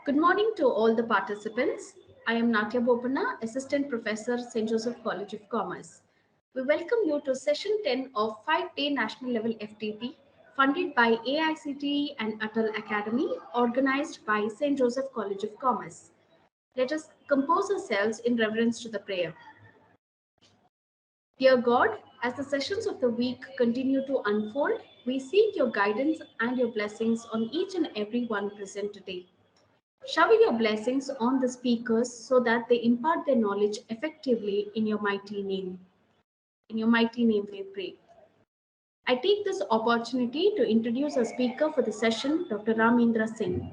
Good morning to all the participants. I am Natya Bopanna, Assistant Professor, St. Joseph College of Commerce. We welcome you to session 10 of 5-day national level FTP funded by AICTE and Atal Academy, organized by St. Joseph College of Commerce. Let us compose ourselves in reverence to the prayer. Dear God, as the sessions of the week continue to unfold, we seek your guidance and your blessings on each and every one present today. Shower your blessings on the speakers so that they impart their knowledge effectively in your mighty name. In your mighty name, we pray. I take this opportunity to introduce our speaker for the session, Dr. Ramendra Singh.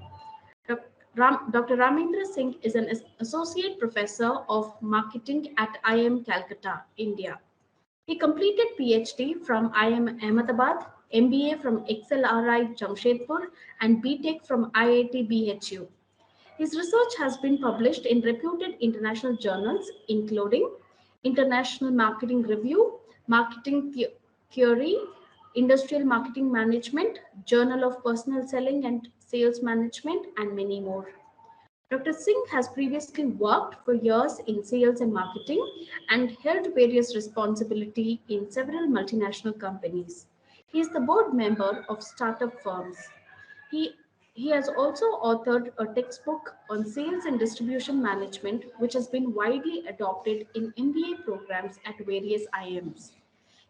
Dr. Ramendra Singh is an associate professor of marketing at IIM Calcutta, India. He completed PhD from IIM Ahmedabad, MBA from XLRI Jamshedpur, and BTech from IIT BHU. His research has been published in reputed international journals, including International Marketing Review, Marketing Theory, Industrial Marketing Management, Journal of Personal Selling and Sales Management, and many more. Dr. Singh has previously worked for years in sales and marketing and held various responsibility in several multinational companies. He is the board member of startup firms. He, he has also authored a textbook on sales and distribution management, which has been widely adopted in MBA programs at various IIMs.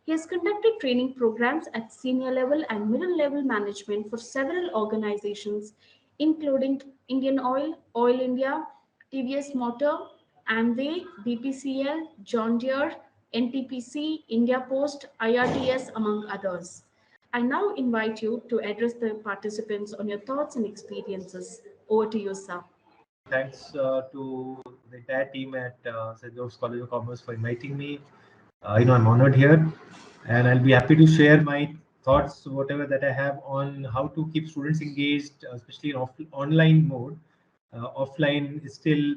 He has conducted training programs at senior level and middle level management for several organizations, including Indian Oil, Oil India, TVS Motor, Amway, BPCL, John Deere, NTPC, India Post, IRTS, among others. I now invite you to address the participants on your thoughts and experiences. Over to you, sir. Thanks to the entire team at St. Joseph's College of Commerce for inviting me. I'm honored here, and I'll be happy to share my thoughts, whatever that I have on how to keep students engaged, especially in online mode. Offline is still,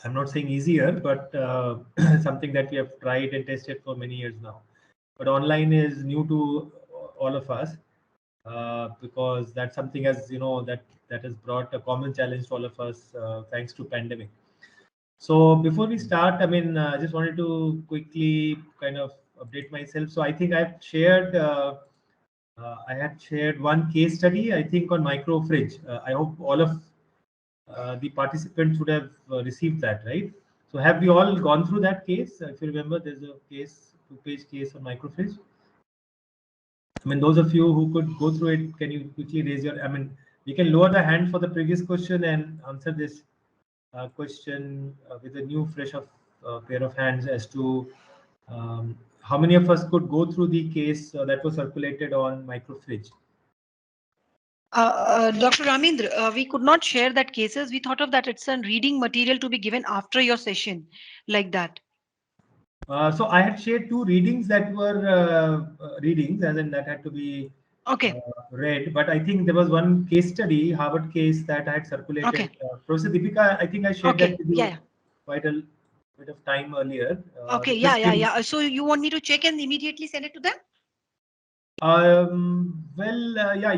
I'm not saying easier, but something that we have tried and tested for many years now. But online is new to all of us. Because that's something, as you know, that has brought a common challenge to all of us thanks to pandemic. So before we start, I just wanted to quickly kind of update myself. So I think I had shared one case study, I think, on micro fridge. I hope all of the participants would have received that, right? So have we all gone through that case? If you remember, there's a case, 2-page case on micro fridge. Those of you who could go through it, can you quickly raise your, we can lower the hand for the previous question and answer this question with a new fresh pair of hands as to how many of us could go through the case that was circulated on microfridge. Dr. Ramendra, we could not share that cases. We thought of that it's a reading material to be given after your session, like that. So I had shared 2 readings that were readings, as in that had to be read. But I think there was one case study, Harvard case, that I had circulated. Okay. Professor Deepika, I think I shared that with you quite a bit of time earlier. So you want me to check and immediately send it to them?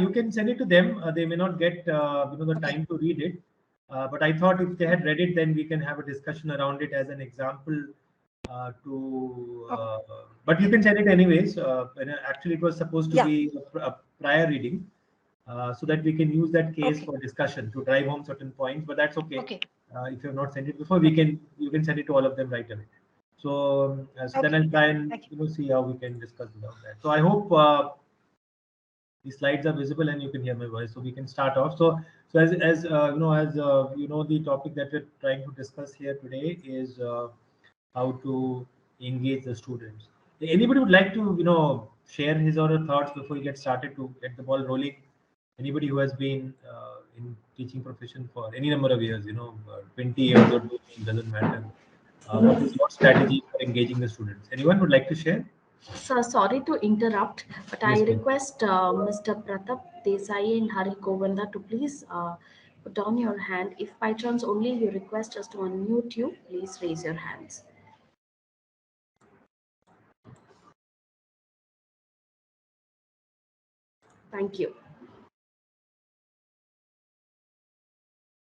You can send it to them. They may not get the time to read it. But I thought if they had read it, then we can have a discussion around it as an example. But you can send it anyways. Actually, it was supposed to be a prior reading, so that we can use that case for discussion to drive home certain points. But that's okay. If you have not sent it before, you can send it to all of them right away. So, then I'll try and see how we can discuss about that. So I hope the slides are visible and you can hear my voice, so we can start off. So as the topic that we're trying to discuss here today is how to engage the students. Anybody would like to share his or her thoughts before we get started to get the ball rolling? Anybody who has been in teaching profession for any number of years, 20 years or 2 years, doesn't matter. What is your strategy for engaging the students? Anyone would like to share? Sir, sorry to interrupt, but yes, I request Mr. Pratap Desai and Hari Govinda to please put down your hand. If by chance only you request us to unmute you, please raise your hands. Thank you.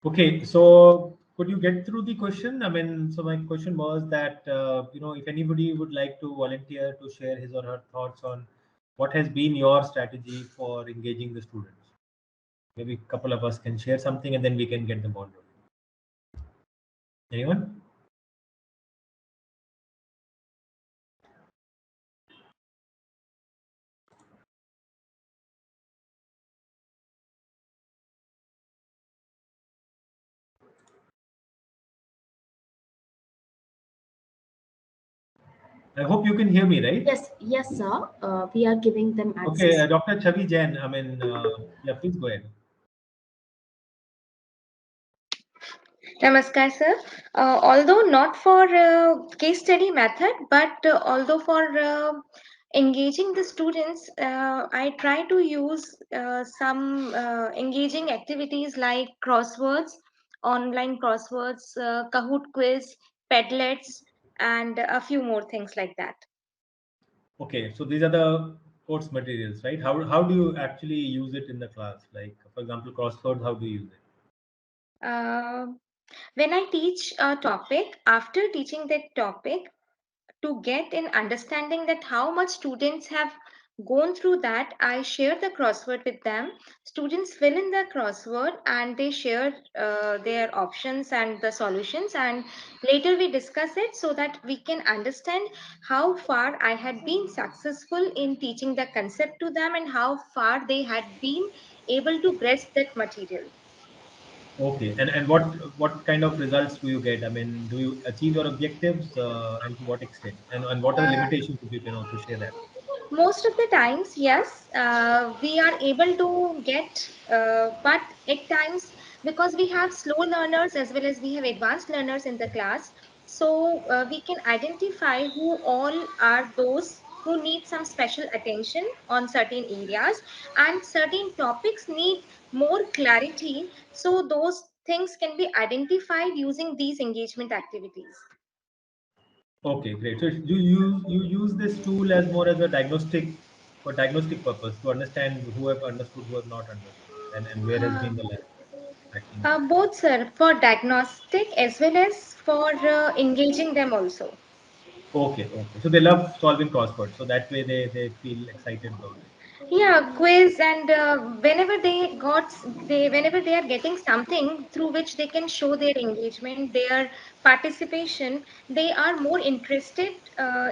Okay, so could you get through the question? I mean, so my question was that if anybody would like to volunteer to share his or her thoughts on what has been your strategy for engaging the students. Maybe a couple of us can share something, and then we can get the ball rolling. Anyone? I hope you can hear me, right? Yes, sir. We are giving them Okay, access. Dr. Chavi Jain, I mean, yeah, please go ahead. Namaskar, sir. Although not for case study method, but although for engaging the students, I try to use some engaging activities like crosswords, online crosswords, Kahoot quiz, Padlets, and a few more things like that. Okay, so these are the course materials, right? How do you actually use it in the class? Like, for example, crosswords, how do you use it? When I teach a topic, after teaching that topic, to get an understanding that how much students have gone through that, I share the crossword with them. Students fill in the crossword and they share their options and the solutions, and later we discuss it so that we can understand how far I had been successful in teaching the concept to them and how far they had been able to grasp that material. Okay, and what kind of results do you get? I mean, do you achieve your objectives, and to what extent? And what are the Uh, limitations, if you can also share that? Most of the times, yes, we are able to get, but at times, because we have slow learners as well as we have advanced learners in the class, so we can identify who all are those who need some special attention on certain areas, and certain topics need more clarity. So those things can be identified using these engagement activities. Okay, great. So you use this tool as more as a diagnostic purpose to understand who have understood, who have not understood, and where has Uh, been the lacking. Both, sir, for diagnostic as well as for engaging them also. Okay, okay. So they love solving crosswords, so that way they feel excited about it. Yeah, quiz, and whenever they are getting something through which they can show their engagement, their participation, they are more interested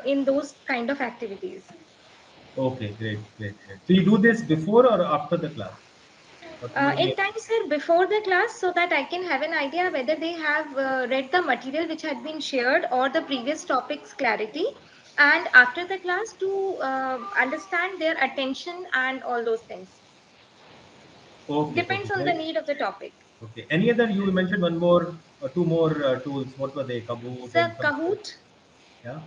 in those kind of activities. Okay, great, great, great. So you do this before or after the class? What do you At usually? times, sir, before the class, so that I can have an idea whether they have read the material which had been shared or the previous topics clarity, and after the class to understand their attention and all those things. Okay, okay, Depends on the great. need of the topic. Okay. Any other? You mentioned one more or two more tools. What were they? Kahoot So and something. Kahoot Yeah.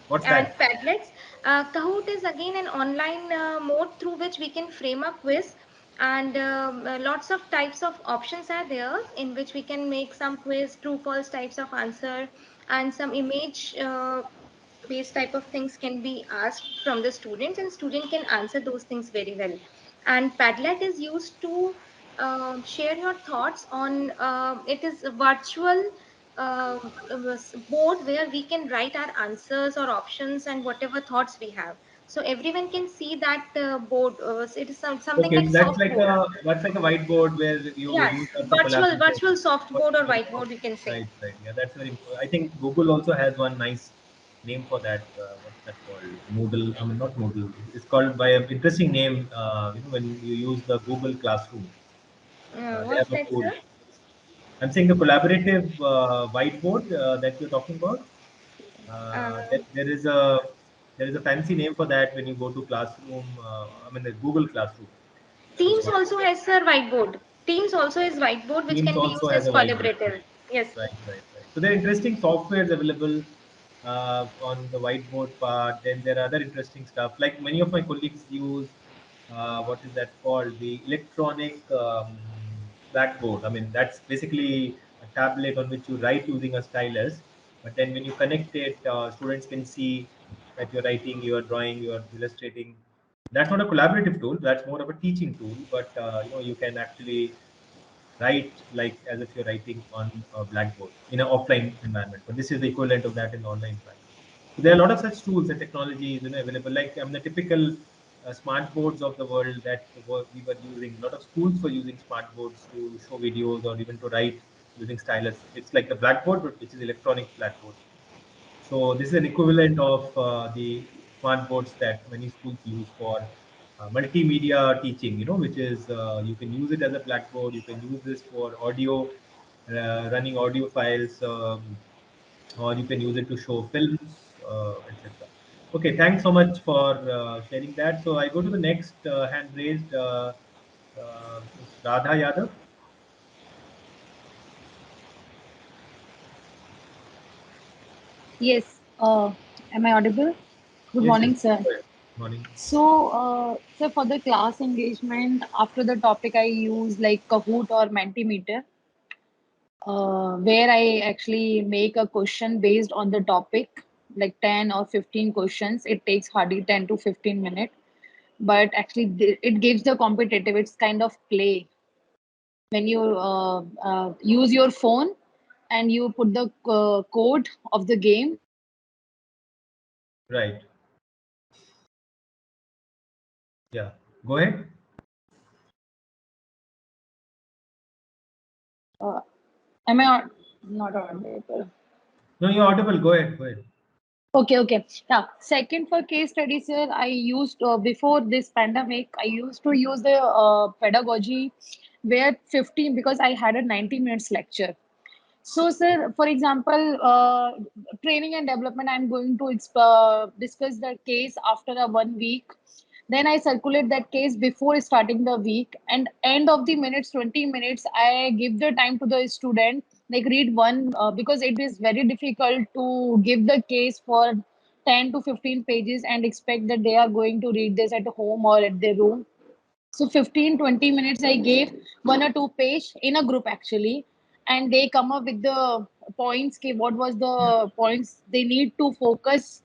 What's and that? Padlets. Kahoot is again an online mode through which we can frame a quiz, and lots of types of options are there in which we can make some quiz, true false types of answer, and some image based type of things can be asked from the students, and student can answer those things very well. And Padlet is used to share your thoughts on, it is a virtual uh, board where we can write our answers or options and whatever thoughts we have, so everyone can see that board. It is something Okay, like so soft board. that's like a whiteboard where you Yes, use that for virtual collaboration. virtual soft board or Virtual whiteboard, we can say. Right, right. Yeah, that's very important. I think Google also has one nice name for that. What's that called? Moodle. I mean, not Moodle. It's called by an interesting name. When you use the Google Classroom, they What's have a that, tool. sir? I'm saying the collaborative whiteboard that you're talking about. uh, There is a fancy name for that when you go to classroom. I mean, the Google Classroom is Teams what. also has a whiteboard. Teams also is whiteboard which Teams can be also used has as a whiteboard. collaborator. Yes. Right, right, right. So there are interesting softwares available on the whiteboard part. Then there are other interesting stuff. Like many of my colleagues use what is that called? The electronic blackboard. I mean, that's basically a tablet on which you write using a stylus. But then when you connect it, students can see that you're writing, you're drawing, you're illustrating. That's not a collaborative tool. That's more of a teaching tool. But you can actually write like as if you're writing on a blackboard in an offline environment. But this is the equivalent of that in the online environment. So there are a lot of such tools and technologies, available. Like the typical smart boards of the world that we were using. A lot of schools were using smart boards to show videos or even to write using stylus. It's like the blackboard, but which is electronic blackboard. So this is an equivalent of the smart boards that many schools use for multimedia teaching, which is you can use it as a blackboard. You can use this for audio, running audio files, or you can use it to show films, etc. Okay, thanks so much for sharing that. So I go to the next hand raised, Radha Yadav. Yes. Am I audible? Good Yes, yes. morning, sir. Good morning. So, sir, for the class engagement, after the topic, I use like Kahoot or Mentimeter, where I actually make a question based on the topic, like 10 or 15 questions. It takes hardly 10 to 15 minutes, but actually it gives the competitive. It's kind of play when you use your phone and you put the code of the game. Right. Yeah. Go ahead. Uh, am I not audible? No, you're audible. Go ahead. Go ahead. Okay, okay. Yeah. Second, for case study, sir, I used before this pandemic, I used to use the pedagogy where 15, because I had a 90 minutes lecture. So, sir, for example, training and development, I'm going to discuss the case after a 1 week. Then I circulate that case before starting the week, and end of the minutes, 20 minutes, I give the time to the student, like read one, because it is very difficult to give the case for 10 to 15 pages and expect that they are going to read this at home or at their room. So 15, 20 minutes I gave, one or two page in a group actually, and they come up with the points. What was the points they need to focus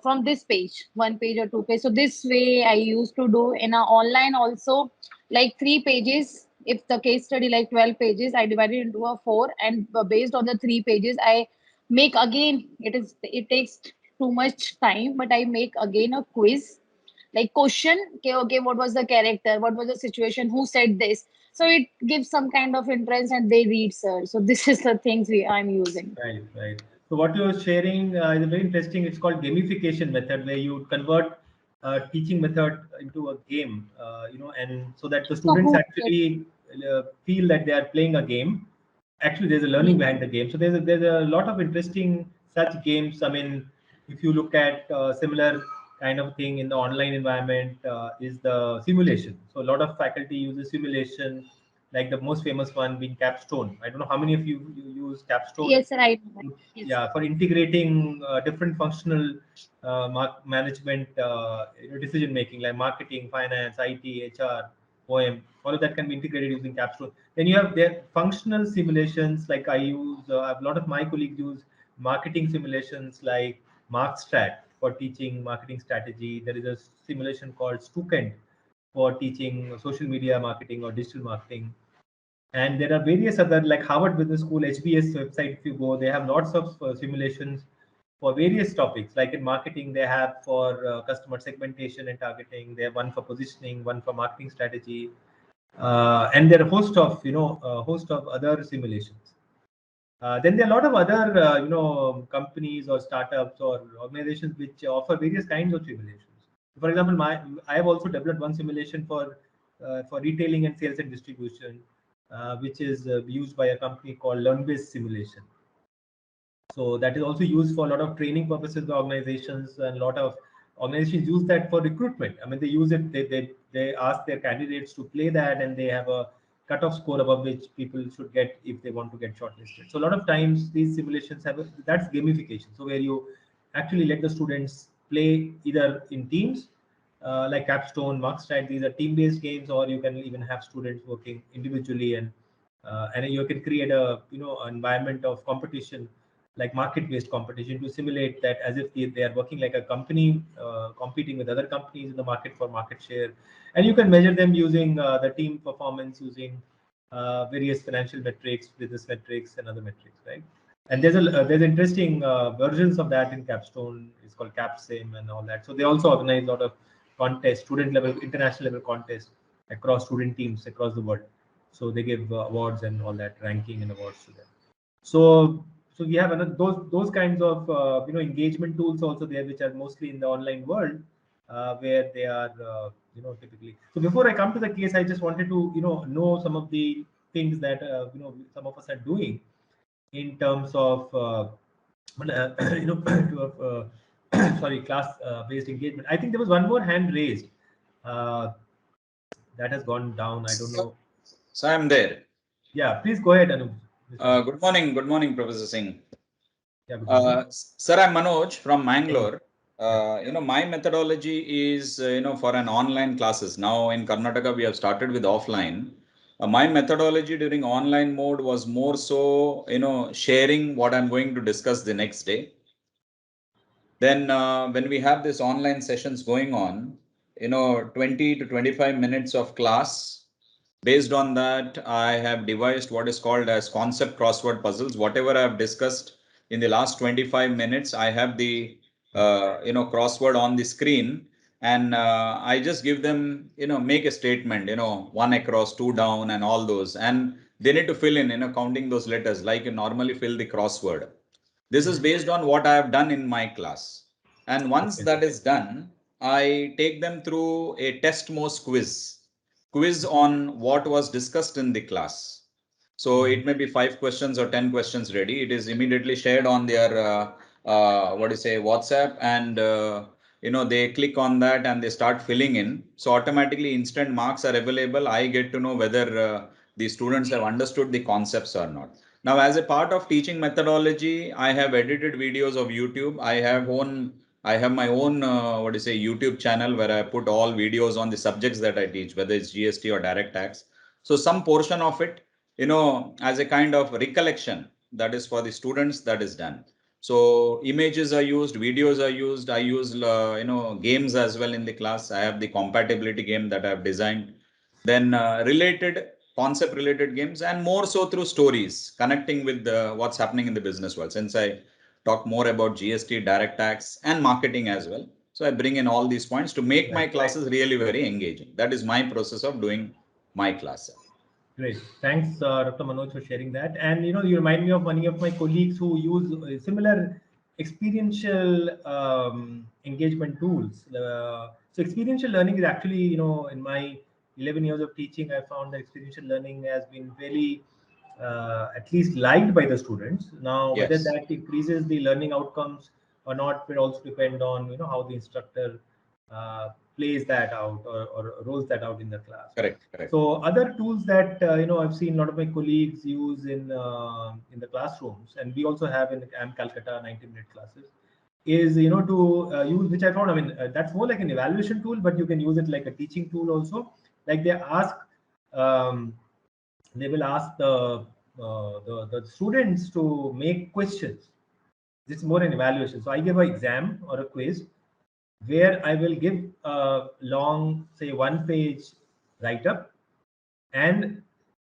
from this page, one page or two page. So this way I used to do in a online also, like 3 pages. If the case study like 12 pages, I divided into a four, and based on the 3 pages, I make again. It takes too much time, but I make again a quiz, like question. Okay, what was the character, what was the situation, who said this. So it gives some kind of interest and they read, sir. So this is the things I'm using. Right, right. So what you're sharing is very interesting. It's called gamification method, where you convert teaching method into a game, and so that the students Kahoot, yes. actually feel that they are playing a game. Actually, there's a learning Yes. behind the game. So there's a lot of interesting such games. I mean, if you look at similar kind of thing in the online environment, is the simulation. So a lot of faculty uses simulation, like the most famous one being Capstone. I don't know how many of you use Capstone. Yes, sir, I know that. Yes. Yeah, for integrating different functional management, decision making, like marketing, finance, IT, HR, OM. All of that can be integrated using Capstone. Then you have their functional simulations, like I use. A lot of my colleagues use marketing simulations like MarkStrat for teaching marketing strategy. There is a simulation called Stukent for teaching social media marketing or digital marketing. And there are various other, like Harvard Business School, HBS website. If you go, they have lots of simulations for various topics. Like in marketing, they have for customer segmentation and targeting. They have one for positioning, one for marketing strategy, and there are a host of other simulations. Then there are a lot of other, companies or startups or organizations which offer various kinds of simulations. For example, I have also developed one simulation for retailing and sales and distribution, which is used by a company called LearnBase Simulation. So that is also used for a lot of training purposes by organizations, and a lot of organizations use that for recruitment. I mean, they use it. They ask their candidates to play that, and they have a cutoff score above which people should get if they want to get shortlisted. So a lot of times these simulations that's gamification. So where you actually let the students play either in teams, like Capstone, MarkStrat. These are team-based games, or you can even have students working individually, and you can create a environment of competition, like market-based competition, to simulate that as if they are working like a company, competing with other companies in the market for market share. And you can measure them using the team performance, using various financial metrics, business metrics, and other metrics, right? And there's interesting versions of that in Capstone. It's called CapSim and all that. So they also organize a lot of contests, student level, international level contests across student teams across the world. So they give awards and all that, ranking and awards to them. So we have another, those kinds of engagement tools also there, which are mostly in the online world, where they are typically. So before I come to the case, I just wanted to know some of the things that some of us are doing in terms of sorry, class based engagement. I think there was one more hand raised uh, that has gone down. I don't know. So I'm there. Yeah, please go ahead, Anuj. Good morning, Professor Singh. Yeah, sir, I'm Manoj from Mangalore. My methodology is, for an online classes. Now in Karnataka, we have started with offline. My methodology during online mode was more so, sharing what I'm going to discuss the next day. Then when we have this online sessions going on, 20 to 25 minutes of class. Based on that, I have devised what is called as concept crossword puzzles. Whatever I have discussed in the last 25 minutes, I have the crossword on the screen, and I just give them, make a statement, 1 across, 2 down, and all those, and they need to fill in, counting those letters like you normally fill the crossword. This is based on what I have done in my class, and once that is done, I take them through a test most quiz on what was discussed in the class. So it may be 5 questions or 10 questions ready. It is immediately shared on their WhatsApp, and they click on that and they start filling in. So automatically instant marks are available. I get to know whether the students have understood the concepts or not. Now, as a part of teaching methodology, I have edited videos of YouTube. I have my own YouTube channel where I put all videos on the subjects that I teach, whether it's GST or direct tax. So some portion of it, as a kind of recollection, that is for the students, that is done. So images are used, videos are used. I use games as well in the class. I have the compatibility game that I've designed. Then concept related games, and more so through stories connecting with what's happening in the business world. Since I talk more about GST, direct tax, and marketing as well. So I bring in all these points to make my classes really very engaging. That is my process of doing my class. Great. Thanks, Dr. Manoj, for sharing that. And you remind me of many of my colleagues who use similar experiential engagement tools. So experiential learning is actually, in my 11 years of teaching, I found that experiential learning has been really at least liked by the students. Now, Yes. whether that increases the learning outcomes or not will also depend on how the instructor plays that out or rolls that out in the class. Correct. So other tools that I've seen a lot of my colleagues use in the classrooms, and we also have in the AM Calcutta 90-minute classes, is to use, which I found. I mean, that's more like an evaluation tool, but you can use it like a teaching tool also. Like they will ask the students to make questions. This is more an evaluation. So I give an exam or a quiz where I will give a long, say, 1-page write-up, and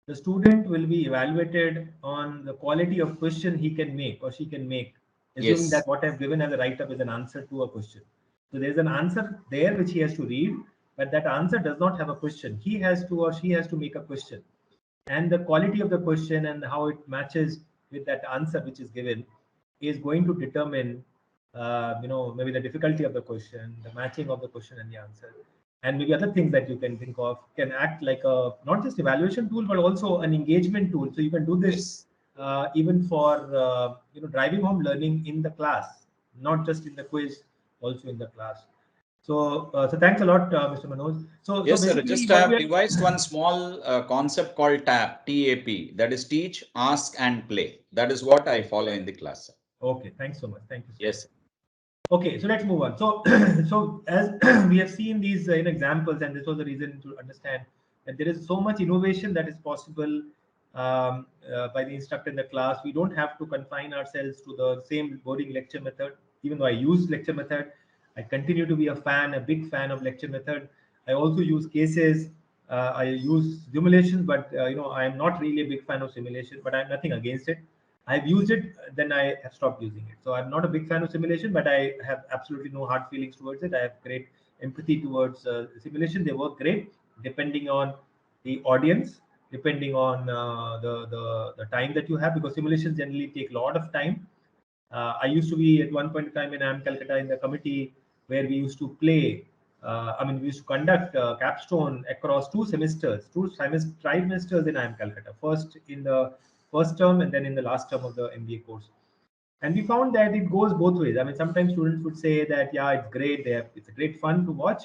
the student will be evaluated on the quality of question he can make or she can make, assuming Yes. that what I've given as a write-up is an answer to a question. So there's an answer there which he has to read, but that answer does not have a question. He has to or she has to make a question. And the quality of the question and how it matches with that answer which is given is going to determine maybe the difficulty of the question, the matching of the question and the answer, and maybe other things that you can think of can act like a not just evaluation tool but also an engagement tool. So you can do this even for driving home learning in the class, not just in the quiz, also in the class. So thanks a lot, Mr. Manoj. Yes, sir. Just have devised one small concept called TAP, TAP, that is teach, ask, and play. That is what I follow in the class. Okay, thanks so much. Thank you. Yes. Okay, so let's move on. So, so as we have seen these examples, and this was the reason to understand that there is so much innovation that is possible by the instructor in the class. We don't have to confine ourselves to the same boring lecture method. Even though I use lecture method, I continue to be a big fan of lecture method. I also use cases I use simulation, but I'm not really a big fan of simulation, but I'm nothing against it. I've used it, then I have stopped using it. So I'm not a big fan of simulation, but I have absolutely no hard feelings towards it. I have great empathy towards simulation. They work great depending on the audience, depending on the time that you have, because simulations generally take a lot of time. I used to be at one point in time in IIM Calcutta in the committee where we used to play. We used to conduct capstone across two trimesters in IIM Calcutta. First in the first term and then in the last term of the MBA course. And we found that it goes both ways. I mean, sometimes students would say that, yeah, it's great. It's a great fun to watch,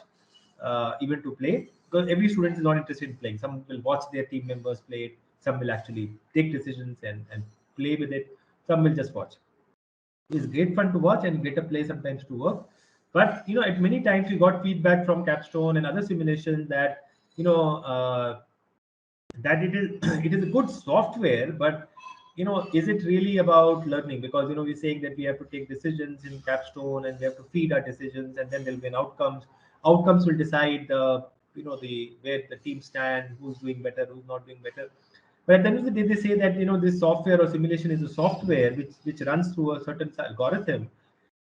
even to play, because every student is not interested in playing. Some will watch their team members play it. Some will actually take decisions and play with it. Some will just watch. It's great fun to watch and greater play sometimes to work. But at many times we got feedback from Capstone and other simulations that that it is it is a good software, but is it really about learning? Because we're saying that we have to take decisions in Capstone and we have to feed our decisions, and then there'll be an outcomes will decide the where the team stand, who's doing better, who's not doing better. But at the end of the day, they say that this software or simulation is a software which runs through a certain algorithm,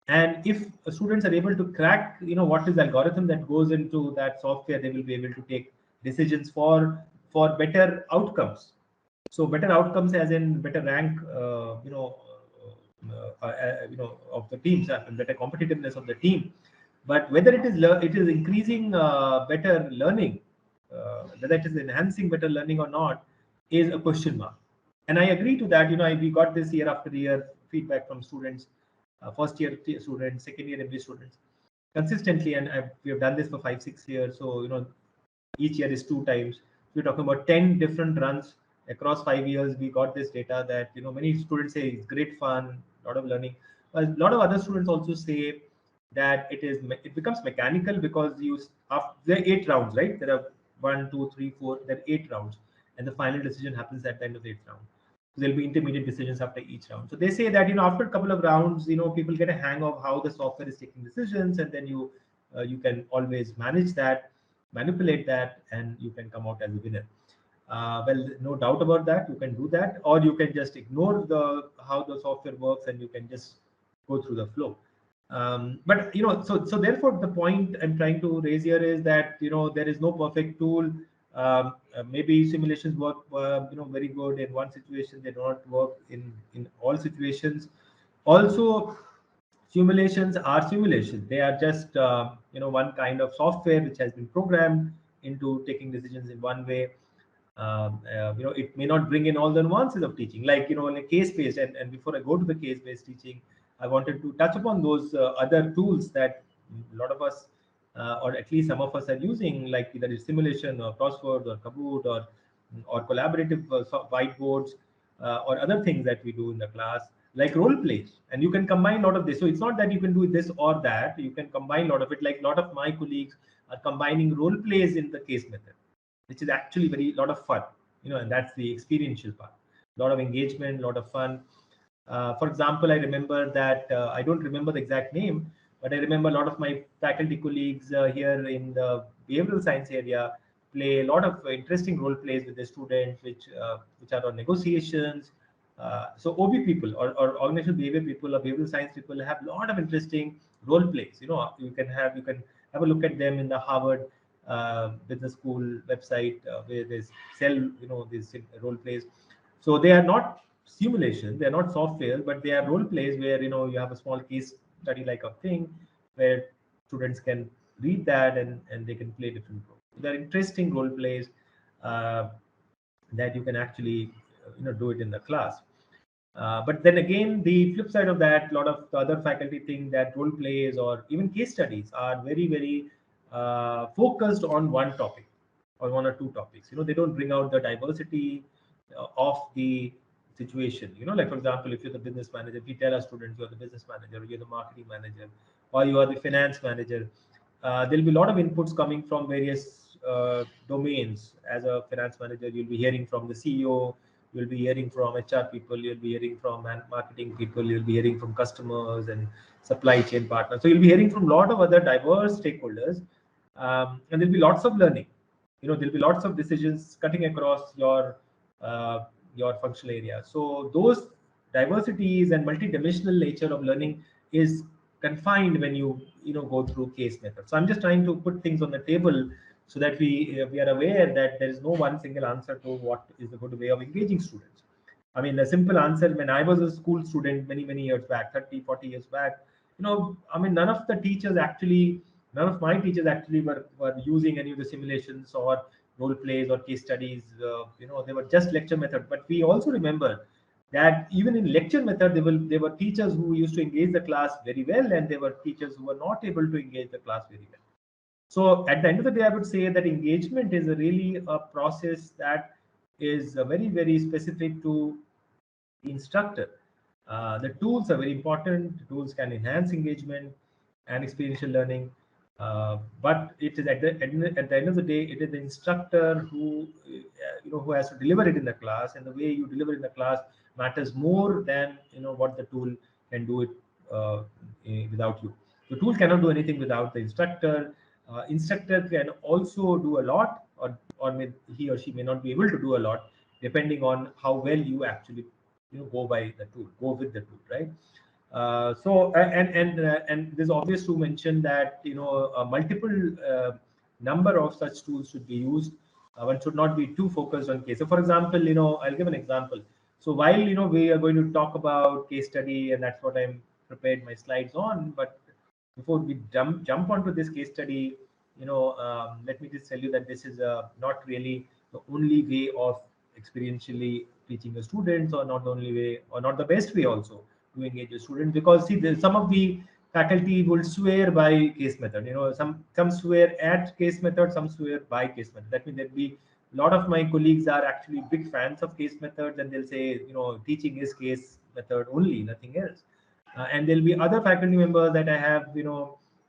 and if students are able to crack what is the algorithm that goes into that software, they will be able to take decisions for better outcomes. So better outcomes as in better rank of the teams and better competitiveness of the team. But whether it is increasing better learning, whether it is enhancing better learning or not, is a question mark. And I agree to that. We got this year after year feedback from students, first year students, second year MBA students, consistently, and we have done this for 5-6 years. So each year is 2 times. We're talking about 10 different runs across 5 years. We got this data that many students say it's great fun, a lot of learning. A lot of other students also say that it becomes mechanical, because there are 8 rounds, right? There are 1, 2, 3, 4. There are 8 rounds, and the final decision happens at the end of the 8th round. So there'll be intermediate decisions after each round. So they say that after a couple of rounds, people get a hang of how the software is taking decisions, and then you can always manage that, manipulate that, and you can come out as a winner. Well, no doubt about that. You can do that, or you can just ignore how the software works, and you can just go through the flow. But so therefore, the point I'm trying to raise here is that there is no perfect tool. Maybe simulations work very good in one situation. They do not work in all situations. Also, simulations are simulations. They are just one kind of software which has been programmed into taking decisions in one way. It may not bring in all the nuances of teaching, like in a case-based. And before I go to the case-based teaching, I wanted to touch upon those other tools that a lot of us, or at least some of us, are using, like either simulation or crosswords or Kahoot or collaborative whiteboards, or other things that we do in the class, like role plays. And you can combine a lot of this. So it's not that you can do this or that. You can combine a lot of it. Like a lot of my colleagues are combining role plays in the case method, which is actually lot of fun, and that's the experiential part. A lot of engagement, a lot of fun. For example, I remember that I don't remember the exact name, but I remember a lot of my faculty colleagues here in the behavioral science area play a lot of interesting role plays with the students, which are on negotiations. So OB people or organizational behavior people or behavioral science people have a lot of interesting role plays. You can have a look at them in the Harvard Business School website, where they sell these role plays. So they are not simulation, they are not software, but they are role plays where you have a small case study like a thing where students can read that and they can play different roles. They're interesting role plays that you can actually do it in the class. But then again, the flip side of that, a lot of the other faculty think that role plays or even case studies are very, very focused on one topic or 1 or 2 topics. They don't bring out the diversity of the situation. Like for example, if you're the business manager, if we tell our students you're the business manager, you're the marketing manager, or you are the finance manager, there'll be a lot of inputs coming from various domains. As a finance manager, you'll be hearing from the CEO, you'll be hearing from HR people, you'll be hearing from marketing people, you'll be hearing from customers and supply chain partners. So you'll be hearing from a lot of other diverse stakeholders, and there'll be lots of learning. there'll be lots of decisions cutting across your functional area. So those diversities and multidimensional nature of learning is confined when you go through case method. So I'm just trying to put things on the table so that we are aware that there is no one single answer to what is the good way of engaging students. I mean, a simple answer, when I was a school student many years back, 30-40 years back, I mean, none of my teachers actually were using any of the simulations or role plays or case studies. They were just lecture method. But we also remember that even in lecture method, there were teachers who used to engage the class very well, and there were teachers who were not able to engage the class very well. So at the end of the day, I would say that engagement is really a process that is very specific to the instructor. The tools are very important. The tools can enhance engagement and experiential learning, but it is at the end of the day, it is the instructor who who has to deliver it in the class, and the way you deliver in the class matters more than what the tool can do it without you. The tool cannot do anything without the instructor. Instructor can also do a lot, or he or she may not be able to do a lot, depending on how well you actually go by the tool, go with the tool, right? And there's obvious to mention that a multiple number of such tools should be used. One should not be too focused on case. So for example, I'll give an example. So while we are going to talk about case study, and that's what I'm prepared my slides on, but before we jump onto this case study, let me just tell you that this is not really the only way of experientially teaching the students, or not the only way, or not the best way also to engage a student. Because see, some of the faculty will swear by case method. Some swear at case method, some swear by case method. That means there'll be a lot of my colleagues are actually big fans of case methods, and they'll say teaching is case method only, nothing else. And there'll be other faculty members that I have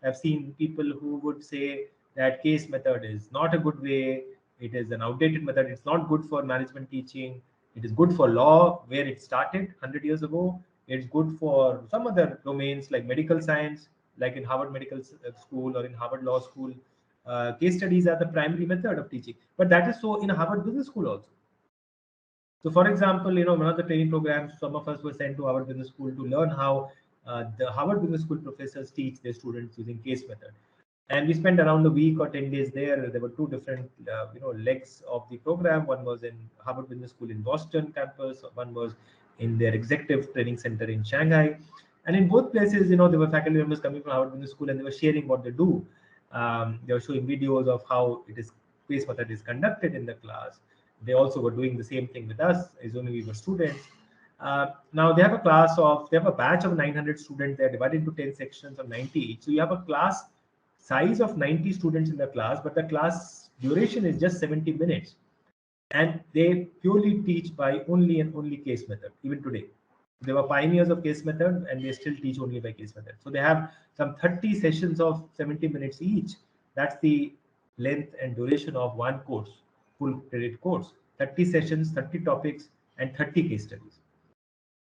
I've seen people who would say that case method is not a good way. It is an outdated method. It's not good for management teaching. It is good for law, where it started 100 years ago. It's good for some other domains like medical science, like in Harvard Medical School or in Harvard Law School. Case studies are the primary method of teaching. But that is so in Harvard Business School also. So, for example, one of the training programs, some of us were sent to Harvard Business School to learn how the Harvard Business School professors teach their students using case method. And we spent around a week or 10 days there. There were two different, legs of the program. One was in Harvard Business School in Boston campus. One was in their executive training center in Shanghai. And in both places, there were faculty members coming from Harvard Business School, and they were sharing what they do. They were showing videos of how case method is conducted in the class. They also were doing the same thing with us, assuming we were students. Now they have a batch of 900 students. They're divided into 10 sections of 90 each. So you have a class size of 90 students in the class, but the class duration is just 70 minutes. And they purely teach by only and only case method, even today. They were pioneers of case method, and they still teach only by case method. So they have some 30 sessions of 70 minutes each. That's the length and duration of one course, full credit course. 30 sessions, 30 topics, and 30 case studies.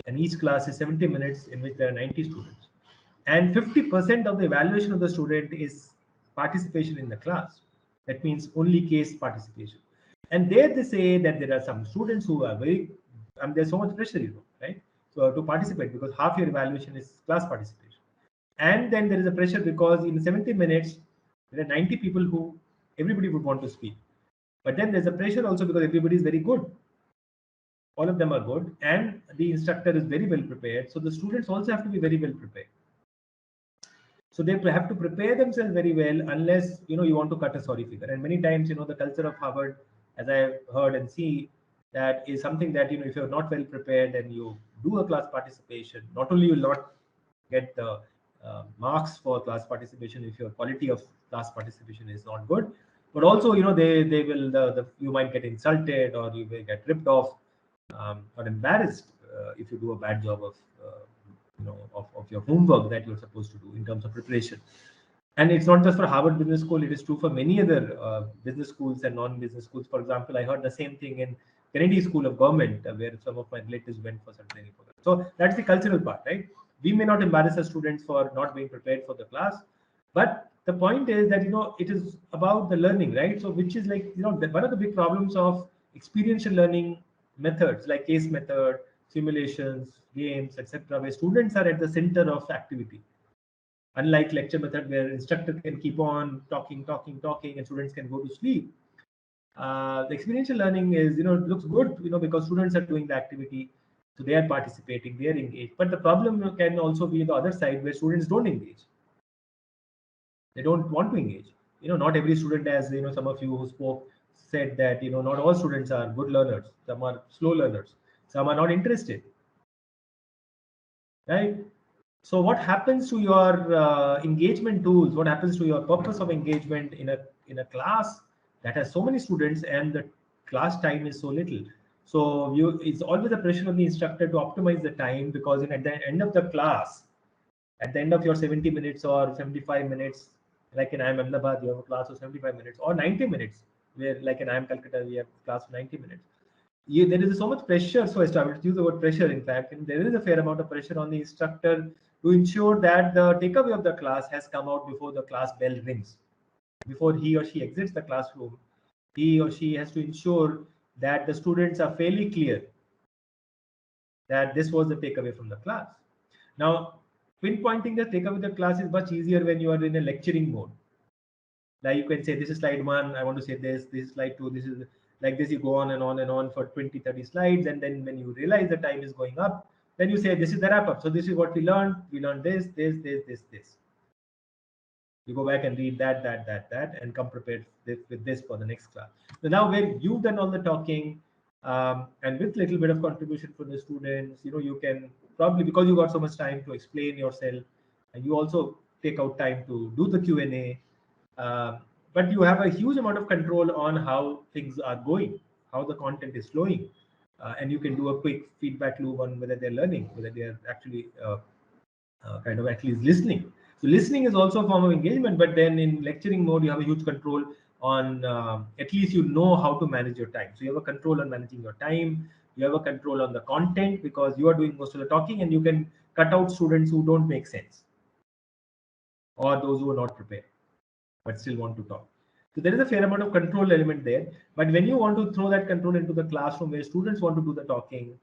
And each class is 70 minutes, in which there are 90 students. And 50% of the evaluation of the student is participation in the class. That means only case participation. And there they say that there are some students who are there's so much pressure, right? So to participate, because half your evaluation is class participation. And then there is a pressure because in 70 minutes, there are 90 people who everybody would want to speak. But then there's a pressure also because everybody is very good. All of them are good, and the instructor is very well prepared. So the students also have to be very well prepared. So they have to prepare themselves very well, unless you want to cut a sorry figure. And many times, the culture of Harvard, as I have heard and see, that is something that if you're not well prepared and you do a class participation, not only you will not get the marks for class participation if your quality of class participation is not good, but also they will you might get insulted, or you may get ripped off or embarrassed if you do a bad job of your homework that you're supposed to do in terms of preparation. And it's not just for Harvard Business School, it is true for many other business schools and non-business schools. For example, I heard the same thing in Kennedy School of Government, where some of my relatives went for some training program. So that's the cultural part, right? We may not embarrass our students for not being prepared for the class, but the point is that, it is about the learning, right? So which is like, one of the big problems of experiential learning methods like case method, simulations, games, etc., where students are at the center of activity. Unlike lecture method where instructor can keep on talking, and students can go to sleep. The experiential learning is, looks good, because students are doing the activity, so they are participating, they are engaged. But the problem can also be the other side where students don't engage. They don't want to engage. Not every student, as some of you who spoke said that, not all students are good learners. Some are slow learners. Some are not interested. Right? So what happens to your engagement tools? What happens to your purpose of engagement in a class that has so many students and the class time is so little? So it's always a pressure on the instructor to optimize the time, because at the end of the class, at the end of your 70 minutes or 75 minutes, like in IIM Ahmedabad, you have a class of 75 minutes or 90 minutes, where like in IIM Calcutta, we have a class of 90 minutes. There is so much pressure. So I started to use the word pressure, in fact, and there is a fair amount of pressure on the instructor to ensure that the takeaway of the class has come out before the class bell rings. Before he or she exits the classroom, he or she has to ensure that the students are fairly clear that this was the takeaway from the class. Now, pinpointing the takeaway of the class is much easier when you are in a lecturing mode. Like you can say, this is slide 1, I want to say this is slide 2, this is like this. You go on and on and on for 20-30 slides, and then when you realize the time is going up, then you say, this is the wrap up. So this is what we learned. We learned this. You go back and read that, and come prepared with this for the next class. So now when you've done all the talking, and with little bit of contribution from the students, you can probably, because you got so much time to explain yourself, and you also take out time to do the Q&A, but you have a huge amount of control on how things are going, how the content is flowing, and you can do a quick feedback loop on whether they're learning, whether they're actually kind of at least listening. So listening is also a form of engagement, but then in lecturing mode, you have a huge control on, at least how to manage your time. So you have a control on managing your time. You have a control on the content, because you are doing most of the talking, and you can cut out students who don't make sense, or those who are not prepared but still want to talk. So there is a fair amount of control element there. But when you want to throw that control into the classroom where students want to do the talking,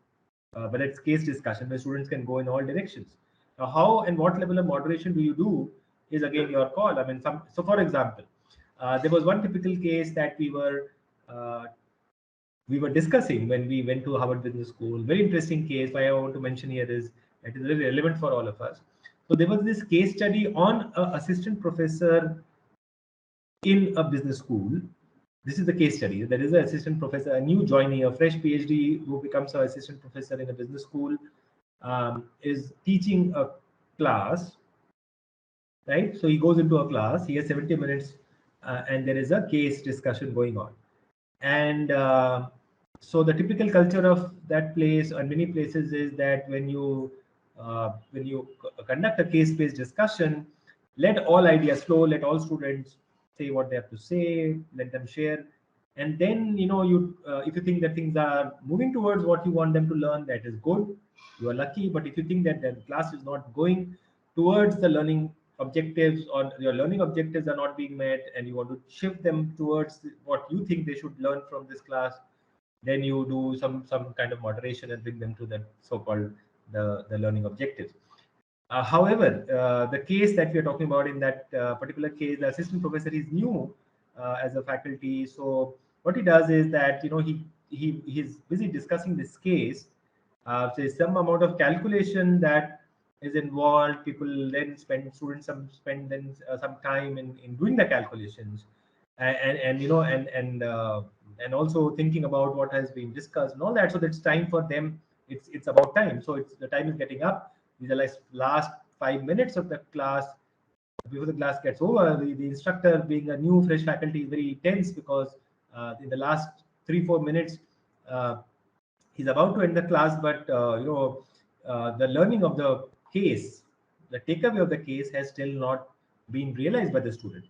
but it's case discussion where students can go in all directions. Now, how and what level of moderation do you do is again your call. I mean, so for example, there was one typical case that we were discussing when we went to Harvard Business School. Very interesting case. Why I want to mention here is it is very relevant for all of us. So there was this case study on an assistant professor in a business school. This is the case study. There is an assistant professor, a new joinee, a fresh PhD who becomes an assistant professor in a business school, is teaching a class, right? So he goes into a class, he has 70 minutes, and there is a case discussion going on. And so the typical culture of that place and many places is that when you conduct a case-based discussion, let all ideas flow, let all students say what they have to say, let them share, and then if you think that things are moving towards what you want them to learn, that is good, you are lucky. But if you think that the class is not going towards the learning objectives, or your learning objectives are not being met, and you want to shift them towards what you think they should learn from this class, then you do some kind of moderation and bring them to the so-called the learning objectives. However, the case that we are talking about, in that particular case, the assistant professor is new as a faculty. So what he does is that he's busy discussing this case. So there's some amount of calculation that is involved. People then students spend some time in doing the calculations, and also thinking about what has been discussed and all that. So that's time for them. It's about time. So the time is getting up. These are like last 5 minutes of the class. Before the class gets over, the instructor, being a new fresh faculty, is very tense, because in the last 3-4 minutes, he's about to end the class, but the learning of the case, the takeaway of the case, has still not been realized by the student.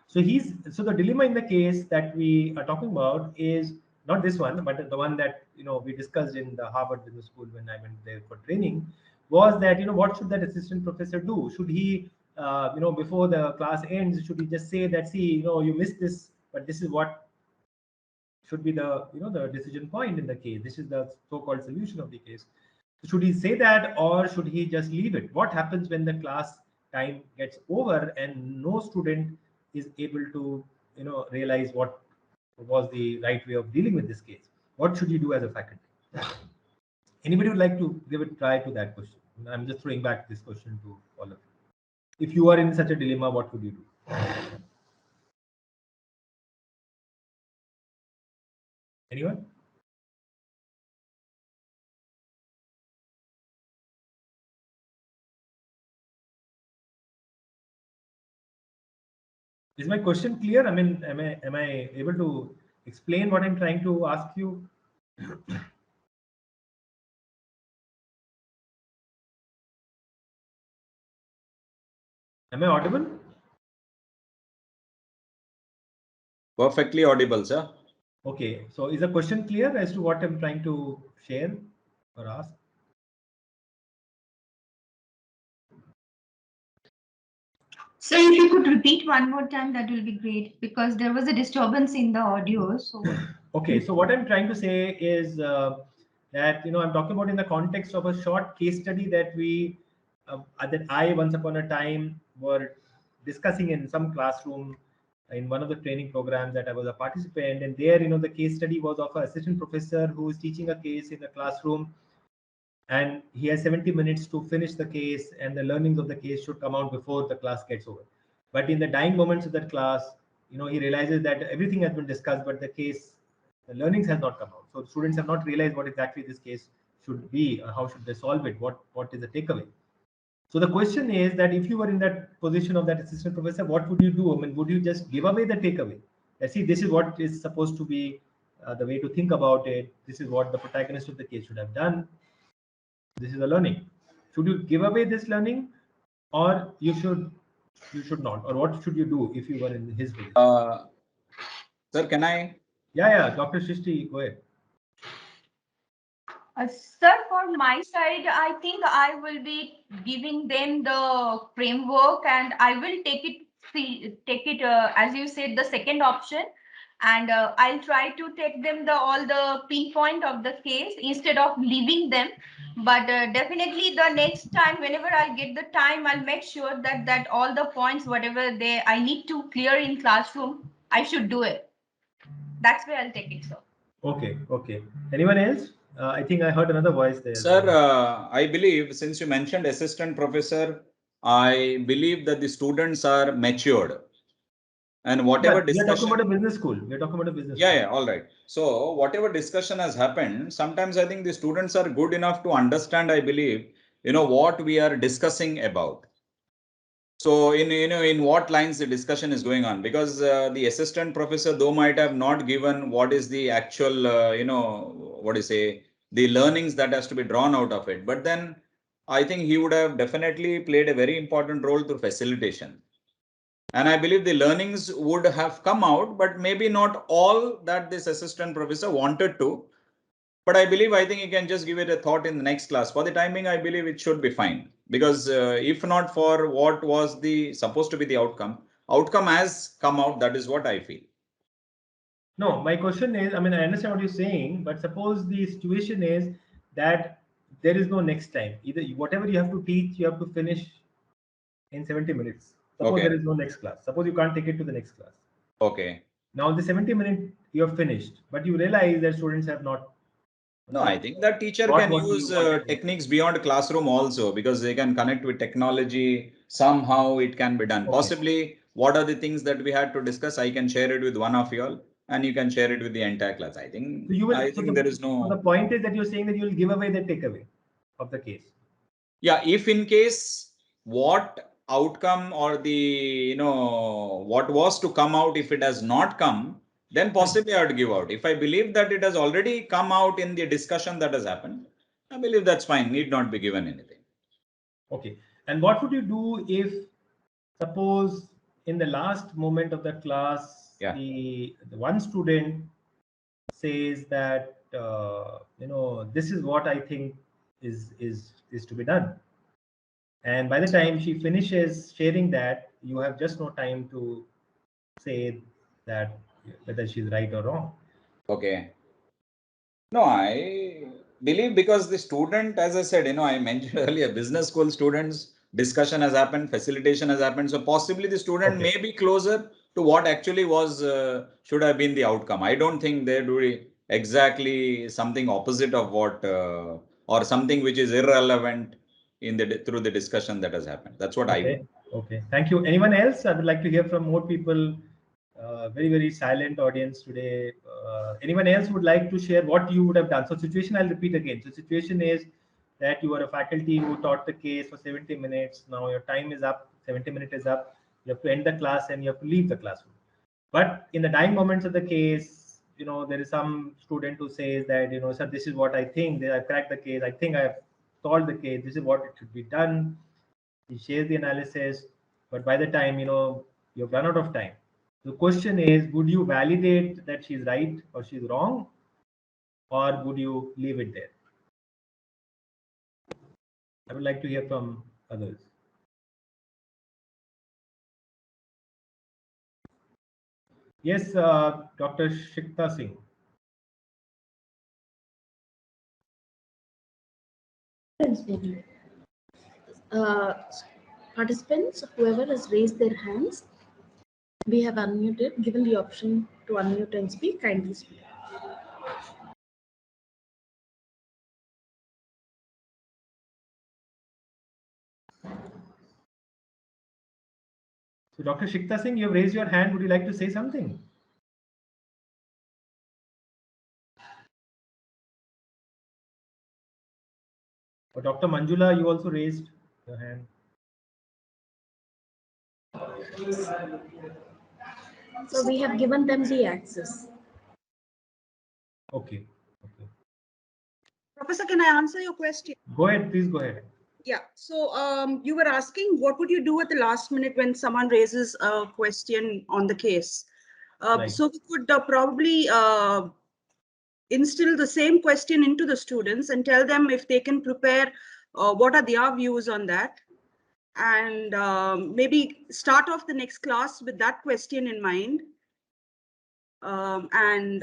So the dilemma in the case that we are talking about is not this one, but the one that we discussed in the Harvard Business School when I went there for training, was that what should that assistant professor do? Should he before the class ends, should he just say that, see, you missed this, but this is what should be the, the decision point in the case. This is the so-called solution of the case. Should he say that, or should he just leave it? What happens when the class time gets over and no student is able to, realize what was the right way of dealing with this case? What should you do as a faculty? Anybody would like to give a try to that question? I'm just throwing back this question to all of you. If you are in such a dilemma, what would you do? Anyone? Is my question clear? I mean, am I able to explain what I'm trying to ask you? Am I audible? Perfectly audible, sir. Okay, so is the question clear as to what I'm trying to share or ask? So if you could repeat one more time, that will be great, because there was a disturbance in the audio. So okay, so what I'm trying to say is that I'm talking about in the context of a short case study that that I once upon a time were discussing in some classroom in one of the training programs that I was a participant. And there, the case study was of an assistant professor who is teaching a case in the classroom, and he has 70 minutes to finish the case, and the learnings of the case should come out before the class gets over. But in the dying moments of that class, he realizes that everything has been discussed, but the learnings has not come out. So students have not realized what exactly this case should be, how should they solve it, what is the takeaway. So the question is that if you were in that position of that assistant professor, what would you do? I mean, would you just give away the takeaway? See, this is what is supposed to be the way to think about it. This is what the protagonist of the case should have done. This is a learning. Should you give away this learning, or you should not? Or what should you do if you were in his position? Sir, can I? Yeah, Dr. Shrishti, go ahead. Sir, for my side, I think I will be giving them the framework, and I will take it as you said, the second option, and I'll try to take them all the pinpoint of the case instead of leaving them. But definitely the next time, whenever I'll get the time, I'll make sure that all the points, whatever I need to clear in classroom, I should do it. That's where I'll take it, sir. Okay. Anyone else? I think I heard another voice there. Sir, I believe since you mentioned assistant professor, I believe that the students are matured. And whatever discussion. We're talking about a business school. We're talking about a business school. Yeah, all right. So whatever discussion has happened, sometimes I think the students are good enough to understand, I believe, what we are discussing about. So in what lines the discussion is going on, because the assistant professor though might have not given what is the actual what do you say, the learnings that has to be drawn out of it, but then I think he would have definitely played a very important role through facilitation, and I believe the learnings would have come out, but maybe not all that this assistant professor wanted to. But I think you can just give it a thought in the next class. For the timing, I believe it should be fine, because if not for what was the supposed to be the outcome has come out. That is what I feel. No, my question is, I mean, I understand what you're saying, but suppose the situation is that there is no next time. Either whatever you have to teach, you have to finish in 70 minutes. Suppose there is no next class. Suppose you can't take it to the next class. Okay. Now the 70 minutes you have finished, but you realize that students have not. No, I think that teacher can use techniques beyond classroom also, because they can connect with technology. Somehow it can be done. Okay. Possibly, what are the things that we had to discuss? I can share it with one of you all, and you can share it with the entire class. I think. So there is no. So the point is that you're saying that you will give away the takeaway of the case. Yeah, if in case what outcome or the what was to come out, if it has not come, then possibly I would give out. If I believe that it has already come out in the discussion that has happened, I believe that's fine, need not be given anything. Okay. And what would you do if, suppose in the last moment of the class, the one student says that this is what I think is to be done. And by the time she finishes sharing that, you have just no time to say that whether she's right or wrong. Okay. No, I believe because the student, as I said, I mentioned earlier, business school students, discussion has happened, facilitation has happened. So possibly the student may be closer to what actually was, should have been the outcome. I don't think they're doing exactly something opposite of what, or something which is irrelevant in the through the discussion that has happened. That's what I believe. Okay. Thank you. Anyone else? I would like to hear from more people. Very silent audience today. Anyone else would like to share what you would have done? So situation, I'll repeat again. So situation is that you are a faculty who taught the case for 70 minutes. Now your time is up, 70 minutes is up. You have to end the class and you have to leave the classroom. But in the dying moments of the case, there is some student who says that, sir, this is what I think. I've cracked the case. I think I've solved the case. This is what it should be done. He shares the analysis. But by the time, you've run out of time. The question is, would you validate that she's right or she's wrong? Or would you leave it there? I would like to hear from others. Yes, Dr. Shikta Singh. Participants, whoever has raised their hands, we have unmuted, given the option to unmute and speak, kindly speak. So Dr. Shikta Singh, you have raised your hand. Would you like to say something? Or Dr. Manjula, you also raised your hand. So we have given them the access. Okay. Professor, can I answer your question? Go ahead, please go ahead. Yeah, so you were asking what would you do at the last minute when someone raises a question on the case? Right. So we could probably instill the same question into the students and tell them if they can prepare what are their views on that, and maybe start off the next class with that question in mind, and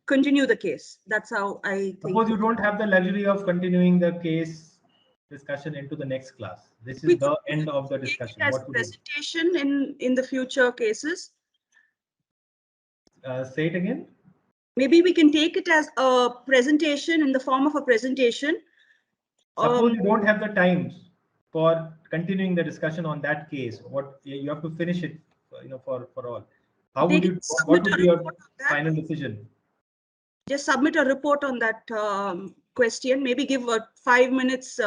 continue the case. That's how I think. Suppose you don't have the luxury of continuing the case discussion into the next class. This is the end of the discussion. As what presentation in the future cases. Say it again. Maybe we can take it as a presentation in the form of a presentation. Suppose you don't have the time for continuing the discussion on that case. What you have to finish it, for all. How would you? What would be your final decision? Just submit a report on that question. Maybe give a 5 minutes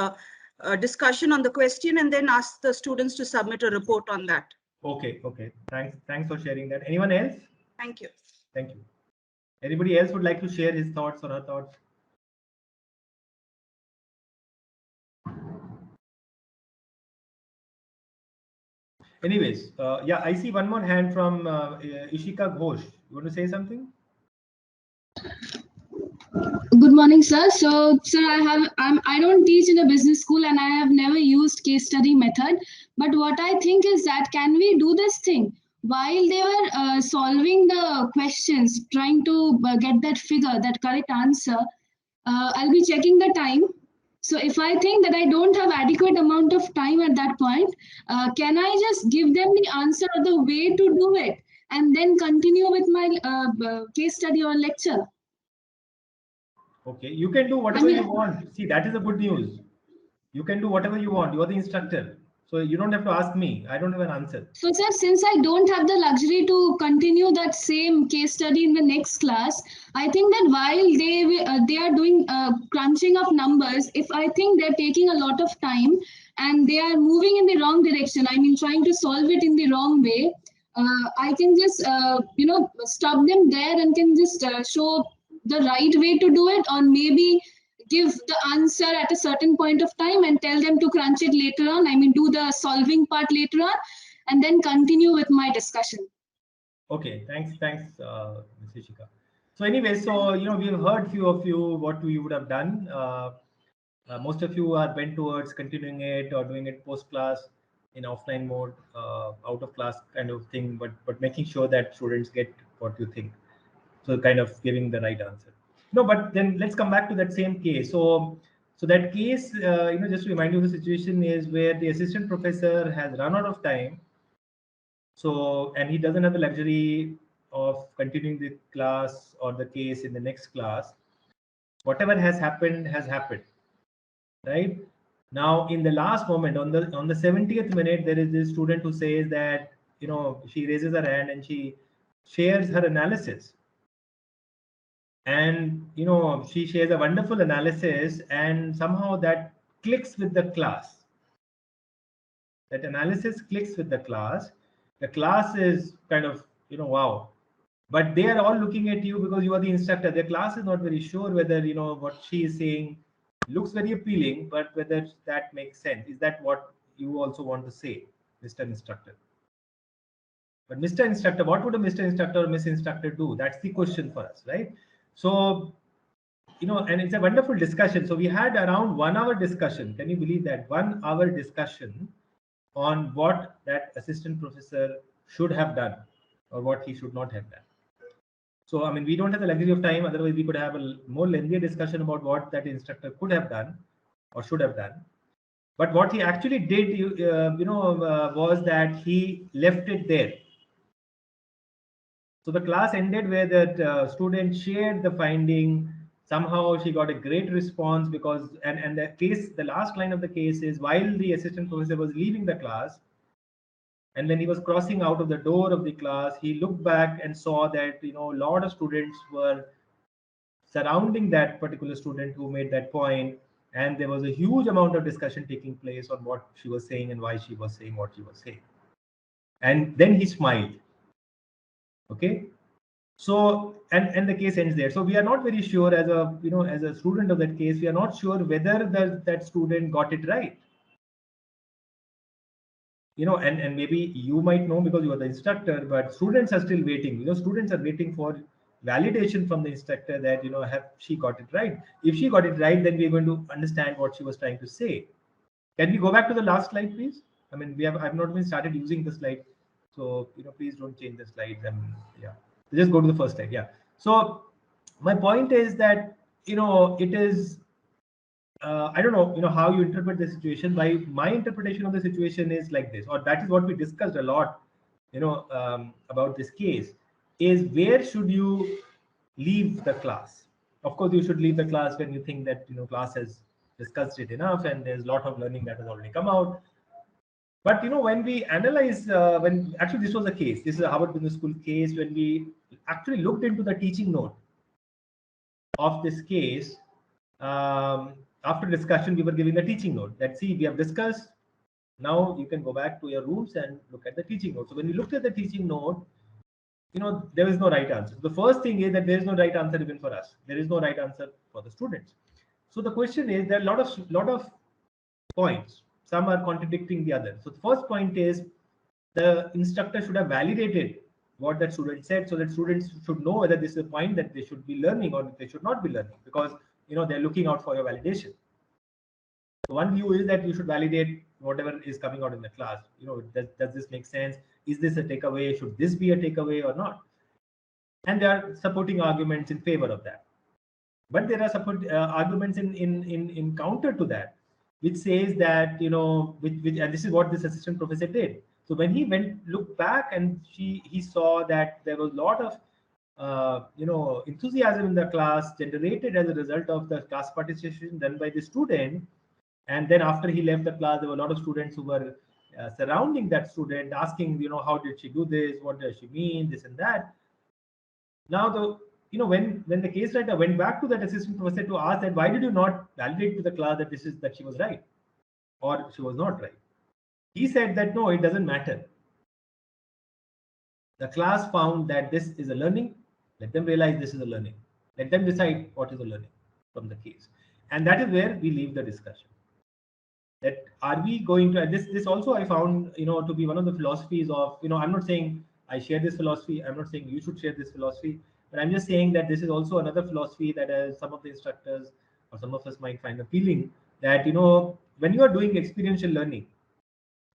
discussion on the question, and then ask the students to submit a report on that. Okay. Thanks for sharing that. Anyone else? Thank you. Thank you. Anybody else would like to share his thoughts or her thoughts? Anyways, yeah, I see one more hand from Ishika Ghosh. You want to say something? Good morning, sir. So, sir, I don't teach in a business school and I have never used case study method. But what I think is that can we do this thing while they were solving the questions, trying to get that figure, that correct answer? I'll be checking the time. So if I think that I don't have adequate amount of time at that point, can I just give them the answer or the way to do it and then continue with my case study or lecture? Okay, you can do whatever you want. See, that is the good news. You can do whatever you want. You are the instructor. So you don't have to ask me. I don't have an answer. So, sir, since I don't have the luxury to continue that same case study in the next class, I think that while they are doing crunching of numbers, if I think they're taking a lot of time and they are moving in the wrong direction, I mean, trying to solve it in the wrong way, I can just, stop them there and can just show the right way to do it, or maybe give the answer at a certain point of time and tell them to crunch it later on. I mean, do the solving part later on and then continue with my discussion. Okay, thanks, Ms. Ishika. So anyway, so, we have heard few of you what you would have done. most of you are bent towards continuing it or doing it post class in offline mode, out of class kind of thing, but making sure that students get what you think. So kind of giving the right answer. No, but then let's come back to that same case. So that case, just to remind you, the situation is where the assistant professor has run out of time. So, and he doesn't have the luxury of continuing the class or the case in the next class. Whatever has happened, right? Now, in the last moment, on the 70th minute, there is this student who says that, she raises her hand and she shares her analysis. And, she shares a wonderful analysis, and somehow that clicks with the class. That analysis clicks with the class. The class is kind of, wow. But they are all looking at you because you are the instructor. The class is not very sure whether, what she is saying looks very appealing, but whether that makes sense. Is that what you also want to say, Mr. Instructor? But Mr. Instructor, what would a Mr. Instructor or Miss Instructor do? That's the question for us, right? So, and it's a wonderful discussion. So we had around 1 hour discussion. Can you believe that? 1 hour discussion on what that assistant professor should have done or what he should not have done. So, I mean, we don't have the luxury of time. Otherwise, we could have a more lengthier discussion about what that instructor could have done or should have done. But what he actually did, was that he left it there. So the class ended where that student shared the finding. Somehow she got a great response because, and the last line of the case is, while the assistant professor was leaving the class, and when he was crossing out of the door of the class, he looked back and saw that, a lot of students were surrounding that particular student who made that point. And there was a huge amount of discussion taking place on what she was saying and why she was saying what she was saying. And then he smiled. Okay. So, and the case ends there. So we are not very sure as a student of that case, we are not sure whether that student got it right. And maybe you might know because you are the instructor, but students are still waiting. Students are waiting for validation from the instructor that, have she got it right? If she got it right, then we're going to understand what she was trying to say. Can we go back to the last slide, please? I mean, I've not even started using the slide. So, please don't change the slides. Yeah, just go to the first slide. Yeah. So my point is that, it is, I don't know, how you interpret the situation. By my interpretation of the situation is like this, or that is what we discussed a lot, about this case, is where should you leave the class? Of course, you should leave the class when you think that, class has discussed it enough and there's a lot of learning that has already come out. But, when we analyze, when actually this was a case, this is a Harvard Business School case, when we actually looked into the teaching note of this case, after discussion, we were giving the teaching note that, see, we have discussed. Now you can go back to your rooms and look at the teaching note. So when you looked at the teaching note, there is no right answer. The first thing is that there is no right answer even for us. There is no right answer for the students. So the question is, there are a lot of points. Some are contradicting the other. So the first point is, the instructor should have validated what that student said, so that students should know whether this is a point that they should be learning or they should not be learning, because they're looking out for your validation. So one view is that you should validate whatever is coming out in the class. Does this make sense? Is this a takeaway? Should this be a takeaway or not? And there are supporting arguments in favor of that. But there are arguments in counter to that, which says that, and this is what this assistant professor did. So when he looked back and he saw that there was a lot of enthusiasm in the class generated as a result of the class participation done by the student. And then after he left the class, there were a lot of students who were surrounding that student, asking, how did she do this? What does she mean? This and that. Now, when the case writer went back to that assistant professor to ask that, why did you not validate to the class that she was right or she was not right? He said that, no, it doesn't matter. The class found that this is a learning. Let them realize this is a learning. Let them decide what is a learning from the case. And that is where we leave the discussion. That are we going to, this also I found, to be one of the philosophies of, I'm not saying I share this philosophy. I'm not saying you should share this philosophy, but I'm just saying that this is also another philosophy that some of the instructors or some of us might find appealing, that, you know, when you are doing experiential learning,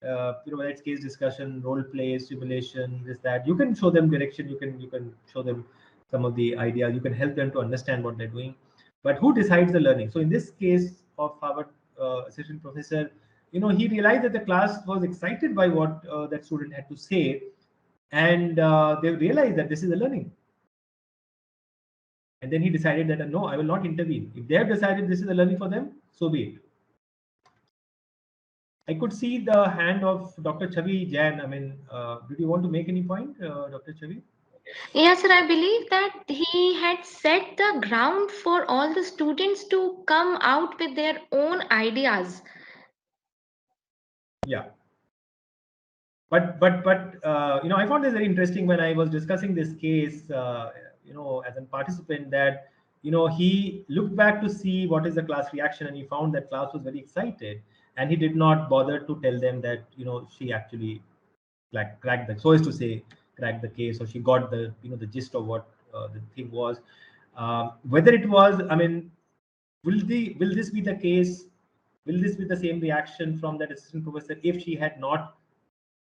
you know, whether it's case discussion, role play, simulation, this, that, you can show them direction, you can show them some of the ideas, you can help them to understand what they're doing. But who decides the learning? So in this case of our assistant professor, you know, he realized that the class was excited by what that student had to say, and they realized that this is a learning. And then he decided that no, I will not intervene. If they have decided this is a learning for them, so be it. I could see the hand of Dr. Chavi Jain. I mean, did you want to make any point, Dr. Chavi? Yes, sir. I believe that he had set the ground for all the students to come out with their own ideas. Yeah. But you know, I found this very interesting when I was discussing this case, you know, as a participant, that, you know, he looked back to see what is the class reaction, and he found that class was very excited, and he did not bother to tell them that, you know, she actually like cracked the, so as to say, cracked the case, or she got the, you know, the gist of what the thing was. Whether it was, I mean, will this be the case? Will this be the same reaction from that assistant professor if she had not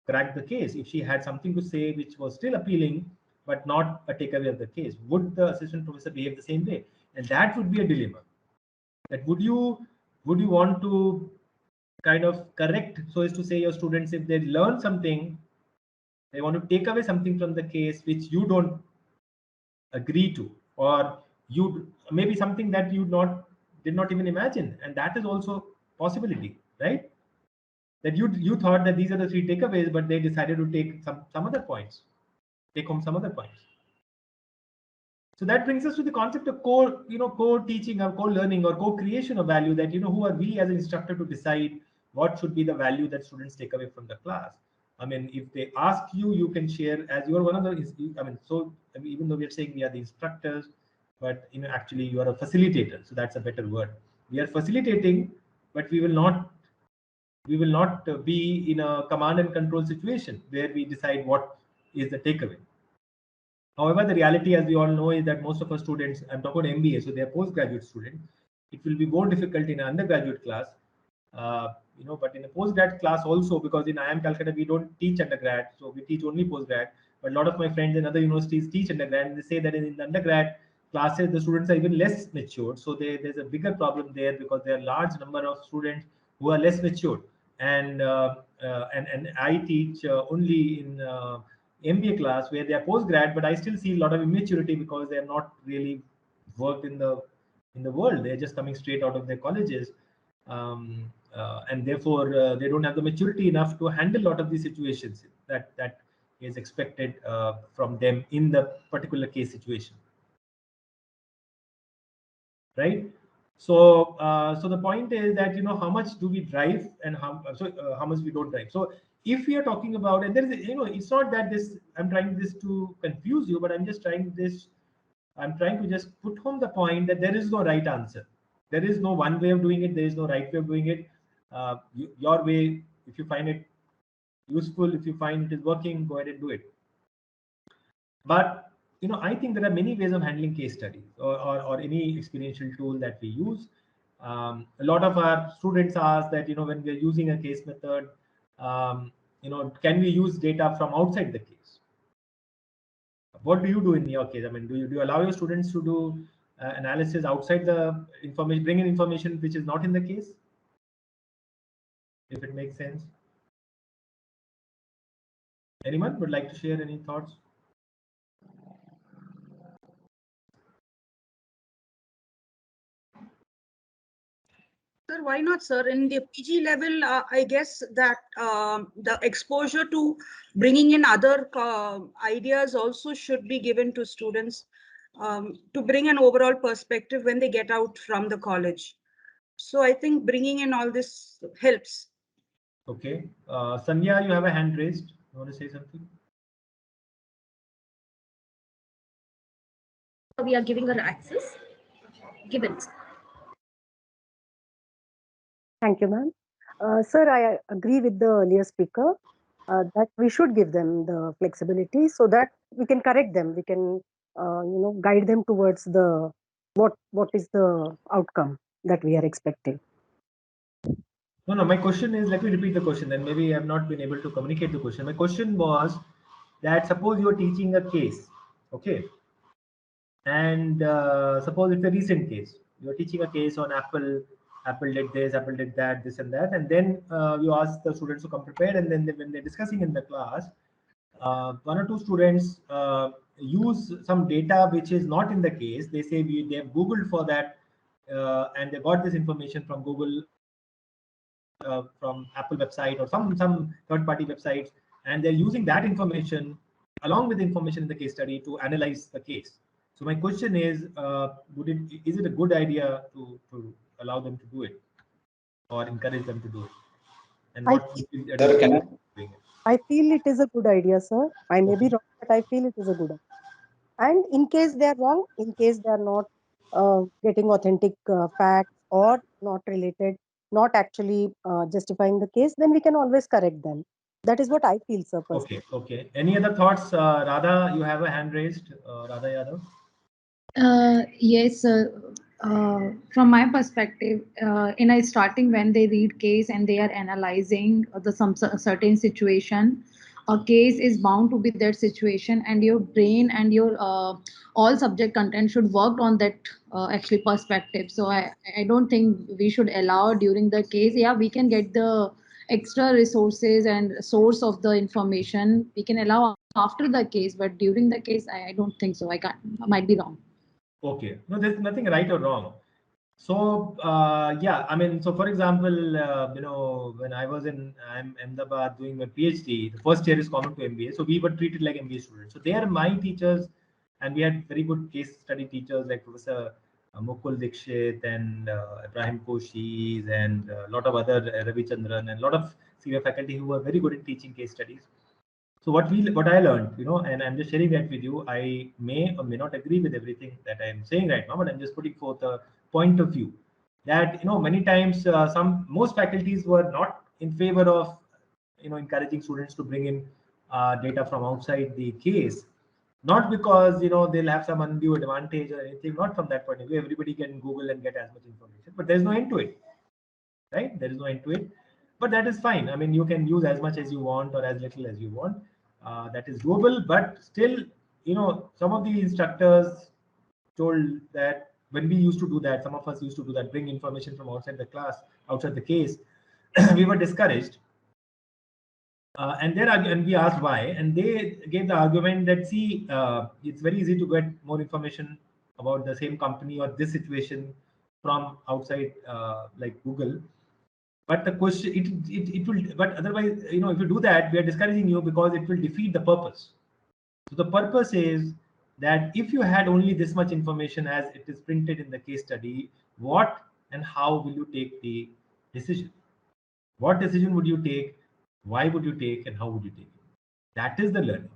cracked the case? If she had something to say which was still appealing but not a takeaway of the case, would the assistant professor behave the same way? And that would be a dilemma. That would you want to kind of correct, so as to say, your students, if they learn something, they want to take away something from the case which you don't agree to, or you maybe something that you did not even imagine, and that is also possibility, right? That you thought that these are the three takeaways, but they decided to take some other points, take home some other points. So that brings us to the concept of co-teaching or co-learning or co-creation of value. That, you know, who are we as an instructor to decide what should be the value that students take away from the class? I mean, if they ask you, you can share, as you are one of the. I mean, even though we are saying we are the instructors, but, you know, actually you are a facilitator. So that's a better word. We are facilitating, but we will not be in a command and control situation where we decide what is the takeaway. However, the reality, as we all know, is that most of our students, I'm talking about MBA, so they're postgraduate students. It will be more difficult in an undergraduate class, you know, but in a postgrad class also, because in IIM Calcutta, we don't teach undergrad, so we teach only postgrad. But a lot of my friends in other universities teach undergrad, and they say that in the undergrad classes, the students are even less matured. So there's a bigger problem there, because there are large number of students who are less matured. And I teach only in MBA class where they are postgrad, but I still see a lot of immaturity because they are not really worked in the world. They're just coming straight out of their colleges, and therefore they don't have the maturity enough to handle a lot of these situations that is expected from them in the particular case situation, right? So so the point is that, you know, how much do we drive and how much we don't drive. So if we are talking about, and there is, you know, it's not that I'm trying this to confuse you, but I'm trying to just put home the point that there is no right answer. There is no one way of doing it. There is no right way of doing it. Your way, if you find it useful, if you find it is working, go ahead and do it. But, you know, I think there are many ways of handling case studies or any experiential tool that we use. A lot of our students ask that, you know, when we're using a case method, you know, can we use data from outside the case? What do you do in your case? I mean, do you allow your students to do analysis outside the information, bring in information which is not in the case? If it makes sense. Anyone would like to share any thoughts? Sir, why not, sir? In the PG level, I guess that the exposure to bringing in other ideas also should be given to students to bring an overall perspective when they get out from the college. So I think bringing in all this helps. Okay. Sandhya, you have a hand raised. You want to say something? We are giving her access. Given. Thank you, ma'am. Sir, I agree with the earlier speaker that we should give them the flexibility so that we can correct them. We can, you know, guide them towards the what is the outcome that we are expecting. No, my question is, let me repeat the question, then maybe I have not been able to communicate the question. My question was that suppose you are teaching a case, okay? And suppose it's a recent case. You're teaching a case on Apple. Apple did this, Apple did that, this and that. And then you ask the students to come prepared. And then when they're discussing in the class, one or two students use some data which is not in the case. They say they have Googled for that and they got this information from Google, from Apple website or some third-party websites, and they're using that information along with the information in the case study to analyze the case. So my question is, is it a good idea to allow them to do it or encourage them to do it? And what I feel it is a good idea, sir. I may be wrong, but I feel it is a good idea. And in case they are wrong, in case they are not getting authentic facts or not related, not actually justifying the case, then we can always correct them. That is what I feel, sir. Personally. Okay. Any other thoughts? Radha, you have a hand raised. Radha Yadav. Yes, from my perspective, in a starting when they read case and they are analyzing some certain situation, a case is bound to be that situation, and your brain and your all subject content should work on that actually perspective. So I don't think we should allow during the case. Yeah, we can get the extra resources and source of the information. We can allow after the case, but during the case, I don't think so. I might be wrong. Okay, no, there's nothing right or wrong. So yeah, I mean, so for example, when I was in Ahmedabad doing my PhD, the first year is common to MBA, so we were treated like MBA students. So they are my teachers, and we had very good case study teachers like Professor Mukul Dikshit and Ibrahim Koshis and a lot of other Ravi Chandran and a lot of senior faculty who were very good in teaching case studies. So what I learned, and I'm just sharing that with you. I may or may not agree with everything that I'm saying right now, but I'm just putting forth a point of view that many times most faculties were not in favor of encouraging students to bring in data from outside the case, not because they'll have some undue advantage or anything. Not from that point of view. Everybody can Google and get as much information, but there's no end to it, right? There is no end to it, but that is fine. I mean, you can use as much as you want or as little as you want. That is doable, but still, some of the instructors told that when we used to do that, some of us used to do that, bring information from outside the class, outside the case, we were discouraged. And we asked why, and they gave the argument that, see, it's very easy to get more information about the same company or this situation from outside, like Google. But the question, it will, but otherwise, if you do that, we are discouraging you because it will defeat the purpose. So the purpose is that if you had only this much information as it is printed in the case study, what and how will you take the decision? What decision would you take? Why would you take, and how would you take it? That is the learning.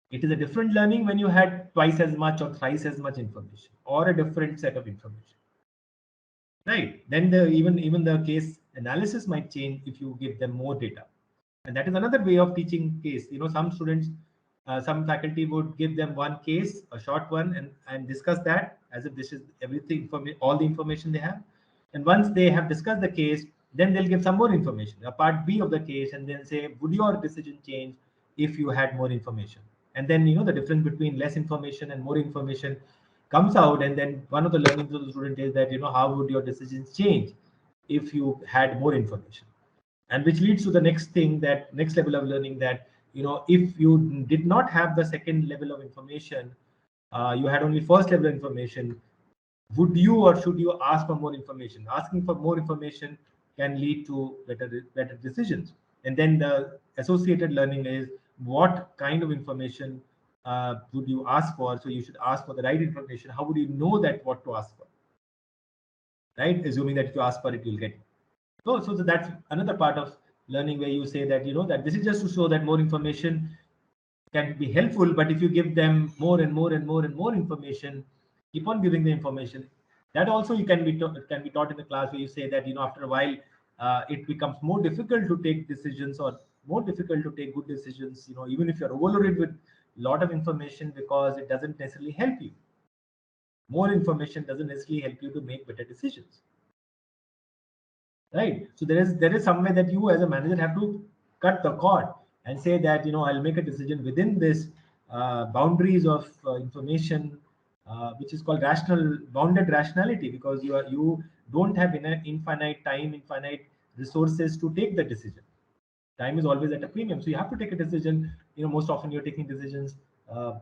It is a different learning when you had twice as much or thrice as much information, or a different set of information. Right, then even the case analysis might change if you give them more data, and that is another way of teaching case. Some students, some faculty would give them one case, a short one, and discuss that as if this is everything, all the information they have. And once they have discussed the case, then they'll give some more information, a part B of the case, and then say, would your decision change if you had more information? And then the difference between less information and more information comes out, and then one of the learnings of the student is that how would your decisions change if you had more information, and which leads to the next thing, that next level of learning, that if you did not have the second level of information, you had only first level of information, would you or should you ask for more information? Asking for more information can lead to better decisions. And then the associated learning is, what kind of information would you ask for? So you should ask for the right information. How would you know that what to ask for? Right? Assuming that if you ask for it, you'll get it. So that's another part of learning, where you say that that this is just to show that more information can be helpful, but if you give them more and more and more and more information, keep on giving the information, that also can be taught in the class, where you say that after a while it becomes more difficult to take decisions, or more difficult to take good decisions, even if you're overloaded with a lot of information, because it doesn't necessarily help you. More information doesn't necessarily help you to make better decisions. right? So there is some way that you as a manager have to cut the cord and say that, you know, I'll make a decision within this boundaries of information, which is called bounded rationality, because you don't have infinite time, infinite resources to take the decision. Time is always at a premium, so you have to take a decision. You know, most often you're taking decisions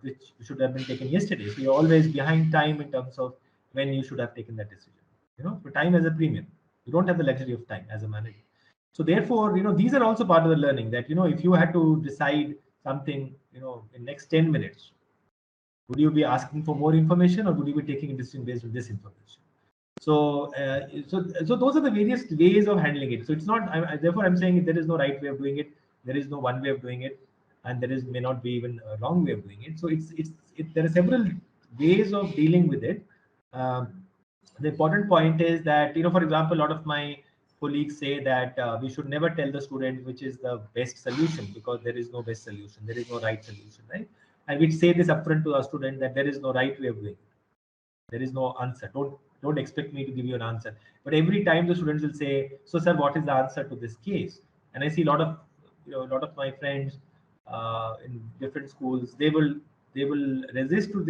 which should have been taken yesterday, so you're always behind time in terms of when you should have taken that decision. You know, so time has a premium. You don't have the luxury of time as a manager. So therefore, you know, these are also part of the learning, that, you know, if you had to decide something, you know, in next 10 minutes, would you be asking for more information, or would you be taking a decision based on this information? So, so those are the various ways of handling it. So it's not. Therefore, I'm saying there is no right way of doing it. There is no one way of doing it, and there may not be even a wrong way of doing it. So there are several ways of dealing with it. The important point is that, you know, for example, a lot of my colleagues say that we should never tell the student which is the best solution, because there is no best solution. There is no right solution, right? And we say this upfront to our student that there is no right way of doing it. There is no answer. Don't expect me to give you an answer. But every time the students will say, so sir, what is the answer to this case? And I see a lot of, you know, a lot of my friends in different schools, they will resist to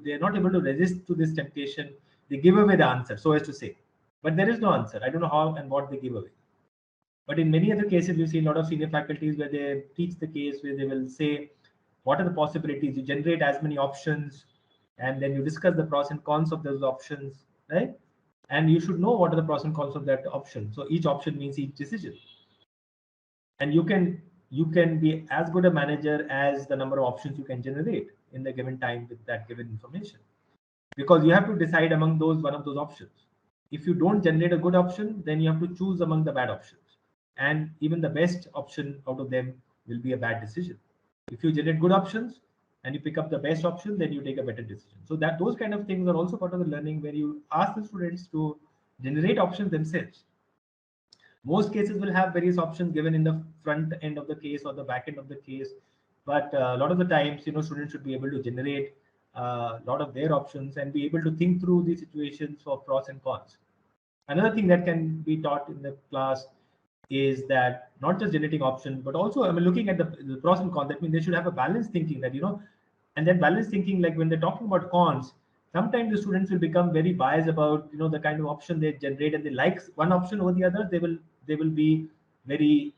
they're not able to resist to this temptation. They give away the answer, so as to say, but there is no answer. I don't know how and what they give away. But in many other cases, we see a lot of senior faculties where they teach the case, where they will say, what are the possibilities? You generate as many options, and then you discuss the pros and cons of those options, right? And you should know what are the pros and cons of that option. So each option means each decision. And you can be as good a manager as the number of options you can generate in the given time with that given information, because you have to decide among those one of those options. If you don't generate a good option, then you have to choose among the bad options, and even the best option out of them will be a bad decision. If you generate good options and you pick up the best option, then you take a better decision. So that those kind of things are also part of the learning, where you ask the students to generate options themselves. Most cases will have various options given in the front end of the case or the back end of the case, but a lot of the times, you know, students should be able to generate a lot of their options and be able to think through the situations for pros and cons. Another thing that can be taught in the class is that not just generating options, but also, I mean, looking at the pros and cons. That means they should have a balanced thinking, that, you know, and that balanced thinking, like when they're talking about cons, sometimes the students will become very biased about, you know, the kind of option they generate, and they like one option over the other. They will be very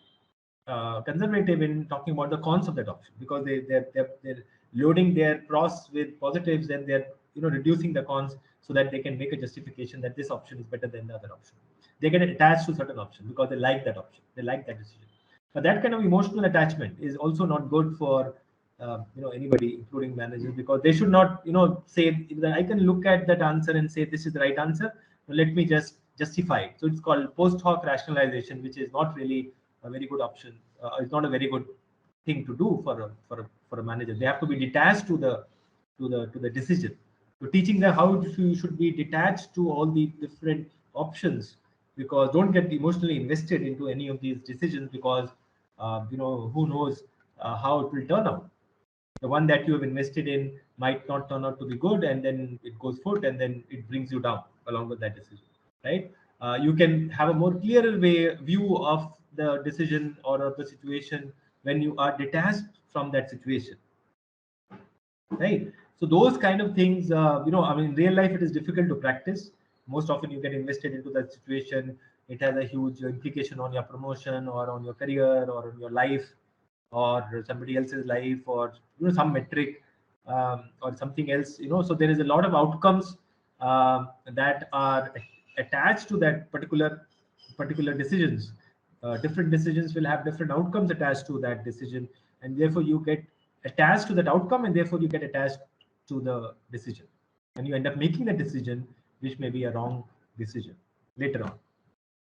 conservative in talking about the cons of that option, because they're loading their pros with positives, and they're, you know, reducing the cons, so that they can make a justification that this option is better than the other option. They get attached to certain option because they like that option, they like that decision. But that kind of emotional attachment is also not good for you know, anybody, including managers, because they should not, you know, say that I can look at that answer and say this is the right answer, let me just justify it. So it's called post hoc rationalization, which is not really a very good option. It's not a very good thing to do for a manager. They have to be detached to the decision. So teaching them how you should be detached to all the different options, because don't get emotionally invested into any of these decisions, because you know, who knows how it will turn out. The one that you have invested in might not turn out to be good, and then it goes foot, and then it brings you down along with that decision, right? You can have a more clearer view of the decision or of the situation when you are detached from that situation, right? So those kind of things, you know, I mean, in real life it is difficult to practice. Most often you get invested into that situation, it has a huge implication on your promotion or on your career or on your life or somebody else's life, or, you know, some metric or something else, you know. So there is a lot of outcomes that are attached to that particular decisions. Different decisions will have different outcomes attached to that decision, and therefore you get attached to that outcome, and therefore you get attached to the decision, and you end up making the decision which may be a wrong decision later on.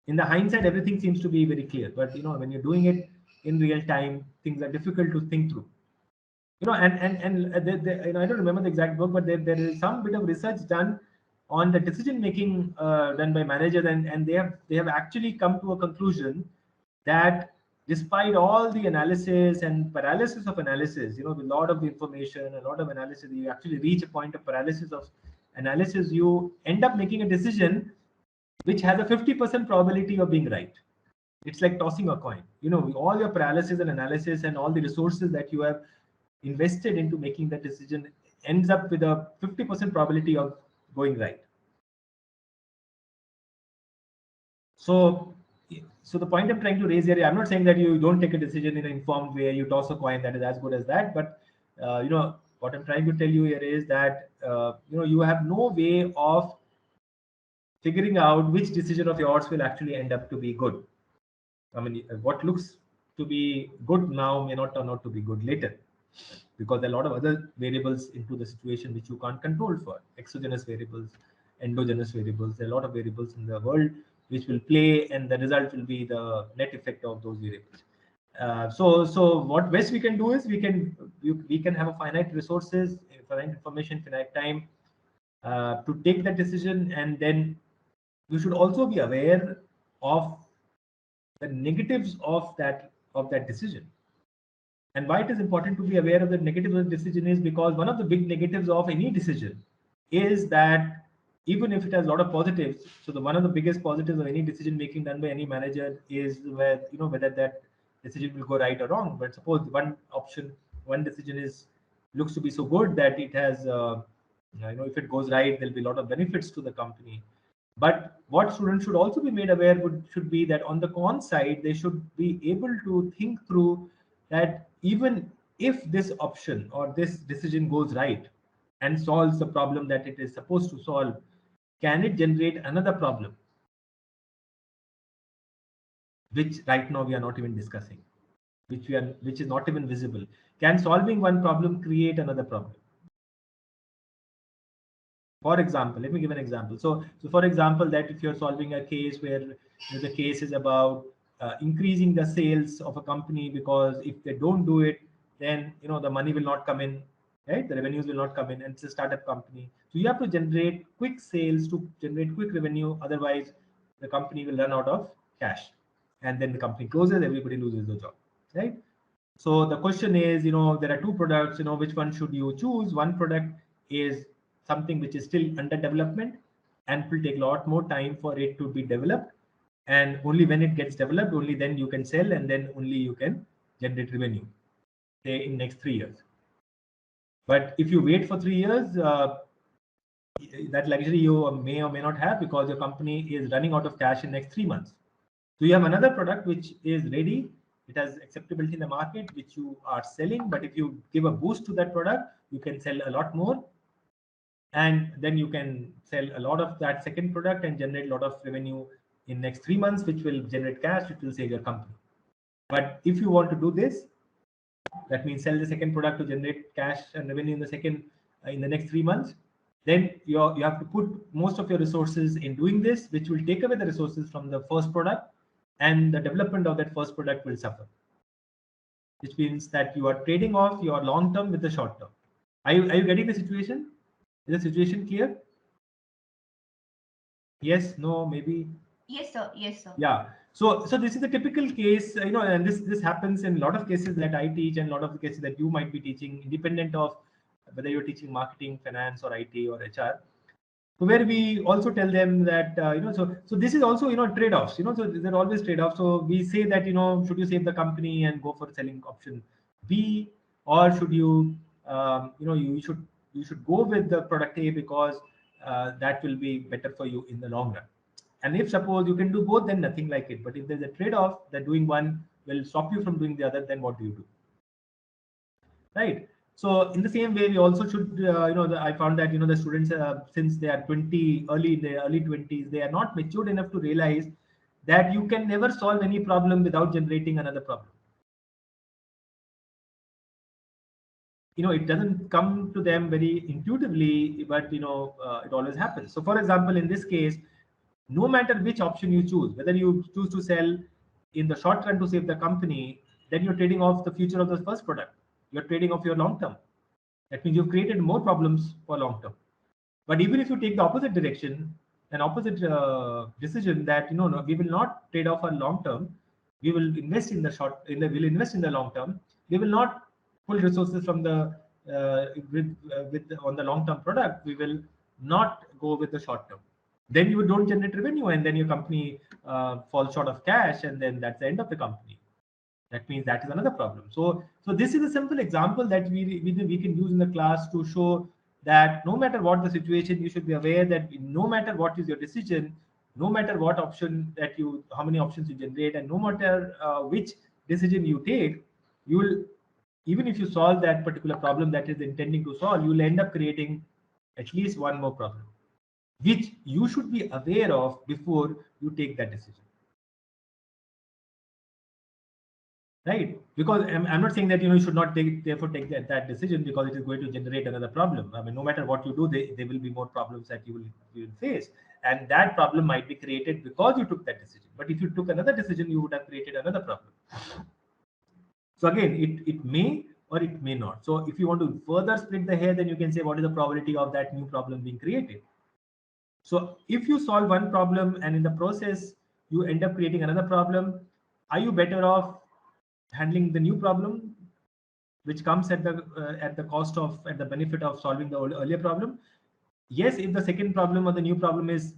In the hindsight, everything seems to be very clear, but, you know, when you're doing it in real time, things are difficult to think through, you know. You know, I don't remember the exact book, but there is some bit of research done on the decision making done by managers, and they have actually come to a conclusion that despite all the analysis and paralysis of analysis, you know, with a lot of the information, a lot of analysis, you actually reach a point of paralysis of analysis. You end up making a decision which has a 50% probability of being right. It's like tossing a coin. You know, all your paralysis and analysis and all the resources that you have invested into making that decision ends up with a 50% probability of going right. So the point I'm trying to raise here, I'm not saying that you don't take a decision in an informed way, you toss a coin that is as good as that, but you know, what I'm trying to tell you here is that you know, you have no way of figuring out which decision of yours will actually end up to be good. I mean, what looks to be good now may not turn out to be good later, because there are a lot of other variables into the situation which you can't control for. Exogenous variables, endogenous variables, there are a lot of variables in the world which will play, and the result will be the net effect of those variables. So what best we can do is we can have a finite resources, finite information, finite time to take that decision, and then you should also be aware of the negatives of that decision. And why it is important to be aware of the negatives of the decision is because one of the big negatives of any decision is that even if it has a lot of positives, so one of the biggest positives of any decision making done by any manager is where, you know, whether that decision will go right or wrong. But suppose one decision looks to be so good that it has you know, if it goes right, there'll be a lot of benefits to the company. But what students should also be made aware should be that on the con side, they should be able to think through that even if this option or this decision goes right and solves the problem that it is supposed to solve, can it generate another problem, which right now we are not even discussing, which is not even visible? Can solving one problem create another problem? For example, let me give an example. So for example, that if you're solving a case where the case is about increasing the sales of a company, because if they don't do it, then, you know, the money will not come in, right? The revenues will not come in, and it's a startup company. So you have to generate quick sales to generate quick revenue. Otherwise, the company will run out of cash, and then the company closes, everybody loses the job, right? So the question is, you know, there are two products, you know, which one should you choose? One product is something which is still under development and it will take a lot more time for it to be developed. And only when it gets developed, only then you can sell, and then only you can generate revenue, say in next 3 years. But if you wait for 3 years, that luxury you may or may not have, because your company is running out of cash in next 3 months. So you have another product which is ready, it has acceptability in the market, which you are selling. But if you give a boost to that product, you can sell a lot more, and then you can sell a lot of that second product and generate a lot of revenue in next 3 months, which will generate cash, which will save your company. But if you want to do this, that means sell the second product to generate cash and revenue in the next 3 months, then you have to put most of your resources in doing this, which will take away the resources from the first product, and the development of that first product will suffer, which means that you are trading off your long term with the short term. Are you getting the situation? Is the situation clear? Yes, no, maybe? Yes, sir. Yes, sir. Yeah. So this is a typical case, you know, and this happens in a lot of cases that I teach, and a lot of the cases that you might be teaching, independent of whether you're teaching marketing, finance, or IT, or HR. So where we also tell them that you know, so this is also, you know, trade-offs, you know, so there are always trade-offs. So we say that, you know, should you save the company and go for selling option B, or should you you know, you should go with the product A, because that will be better for you in the long run. And if suppose you can do both, then nothing like it. But if there's a trade-off that doing one will stop you from doing the other, then what do you do? Right. So in the same way, we also should, you know, I found that, you know, the students, since they are early in their early 20s, they are not matured enough to realize that you can never solve any problem without generating another problem. You know, it doesn't come to them very intuitively, but, you know, it always happens. So for example, in this case, no matter which option you choose, whether you choose to sell in the short run to save the company, then you're trading off the future of the first product. You're trading off your long term. That means you've created more problems for long term. But even if you take the opposite direction, an opposite decision that, you know, no, we will not trade off our long term, we will invest in the we'll invest in the long term. We will not pull resources from the on the long term product. We will not go with the short term. then you don't generate revenue, and then your company falls short of cash, and then that's the end of the company. That means that is another problem. So this is a simple example that we can use in the class to show that no matter what the situation, you should be aware that no matter what is your decision, no matter what option that you, how many options you generate, and no matter which decision you take, you will, even if you solve that particular problem that is intending to solve, you will end up creating at least one more problem, which you should be aware of before you take that decision. Right? Because I'm not saying that you should not take that decision because it is going to generate another problem. I mean, no matter what you do, there will be more problems that you will face, and that problem might be created because you took that decision. But if you took another decision, you would have created another problem. So again, it may or it may not. So if you want to further split the hair, then you can say what is the probability of that new problem being created. So if you solve one problem and in the process you end up creating another problem, are you better off handling the new problem, which comes at the cost of, at the benefit of solving the earlier problem? Yes, if the second problem or the new problem is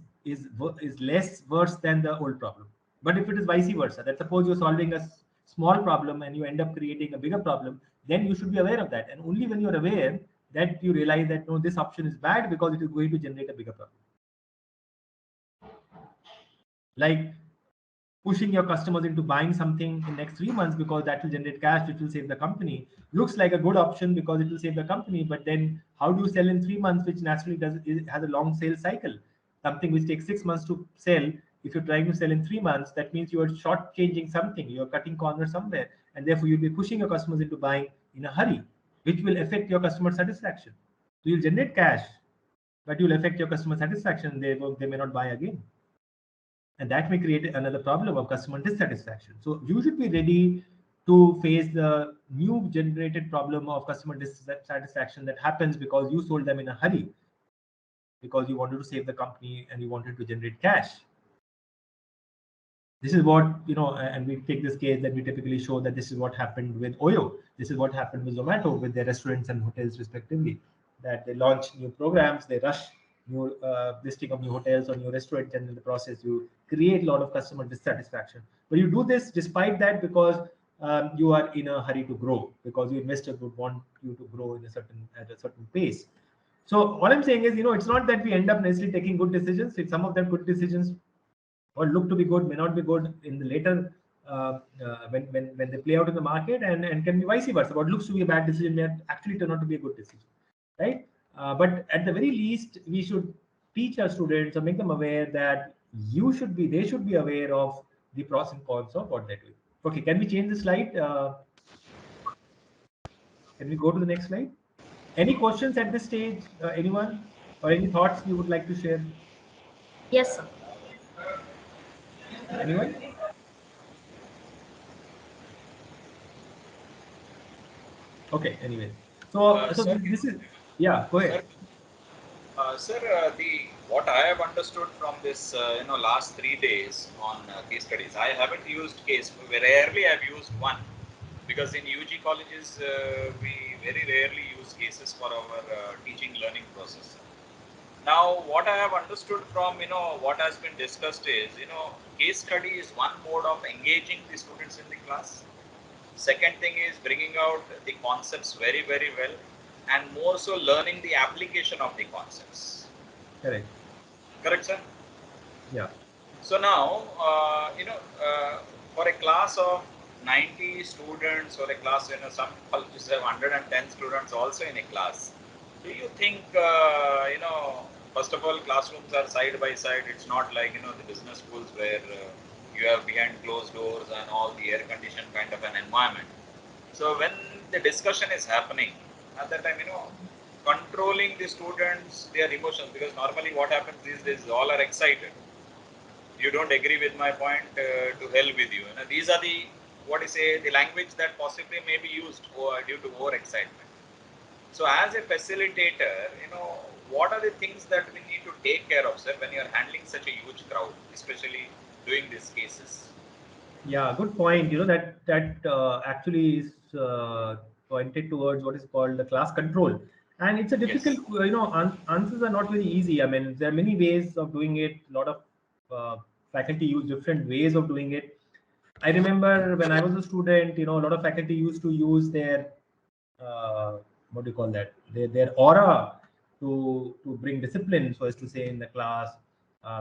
less worse than the old problem. But if it is vice versa, that suppose you're solving a small problem and you end up creating a bigger problem, then you should be aware of that. And only when you're aware that you realize that no, this option is bad because it is going to generate a bigger problem. Like pushing your customers into buying something in next 3 months because that will generate cash, which will save the company, looks like a good option because it will save the company. But then how do you sell in 3 months, which naturally has a long sales cycle? Something which takes 6 months to sell, if you're trying to sell in 3 months, that means you are short-changing something, you're cutting corners somewhere, and therefore you'll be pushing your customers into buying in a hurry, which will affect your customer satisfaction. So you'll generate cash, but you'll affect your customer satisfaction. They may not buy again. And that may create another problem of customer dissatisfaction. So you should be ready to face the new generated problem of customer dissatisfaction that happens because you sold them in a hurry, because you wanted to save the company and you wanted to generate cash. This is what, and we take this case that we typically show that this is what happened with Oyo. This is what happened with Zomato with their restaurants and hotels respectively, that they launch new programs, they rush new listing of new hotels or new restaurants, and in the process you create a lot of customer dissatisfaction. But you do this despite that because you are in a hurry to grow, because your investors would want you to grow at a certain pace. So what I'm saying is, it's not that we end up necessarily taking good decisions. If some of them good decisions or look to be good may not be good in the later when they play out in the market, and can be vice versa. What looks to be a bad decision may actually turn out to be a good decision, right? But at the very least, we should teach our students or make them aware that they should be aware of the pros and cons of what they're doing. Okay, can we change the slide? Can we go to the next slide? Any questions at this stage, anyone, or any thoughts you would like to share? Yes, sir. Anyone? Okay, anyway. So this is, yeah, go ahead. Sir, what I have understood from this, last 3 days on case studies, I haven't used case. Rarely I've used one, because in UG colleges we very rarely use cases for our teaching learning process. Now, what I have understood from what has been discussed is case study is one mode of engaging the students in the class. Second thing is bringing out the concepts very, very well, and more so learning the application of the concepts. Correct. Correct, sir? Yeah. So now, for a class of 90 students or a class, some colleges have 110 students also in a class. Do you think, first of all, classrooms are side by side. It's not like, the business schools where you have behind closed doors and all the air conditioned kind of an environment. So when the discussion is happening, at that time, controlling the students, their emotions, because normally what happens these days, all are excited. You don't agree with my point, to hell with you. These are the, the language that possibly may be used due to overexcitement. So as a facilitator, what are the things that we need to take care of, sir, when you're handling such a huge crowd, especially doing these cases? Yeah, good point. That actually is pointed towards what is called the class control. And it's a difficult, answers are not very easy. I mean, there are many ways of doing it. A lot of faculty use different ways of doing it. I remember when I was a student, a lot of faculty used to use their what do you call that? Their aura to bring discipline, so as to say, in the class.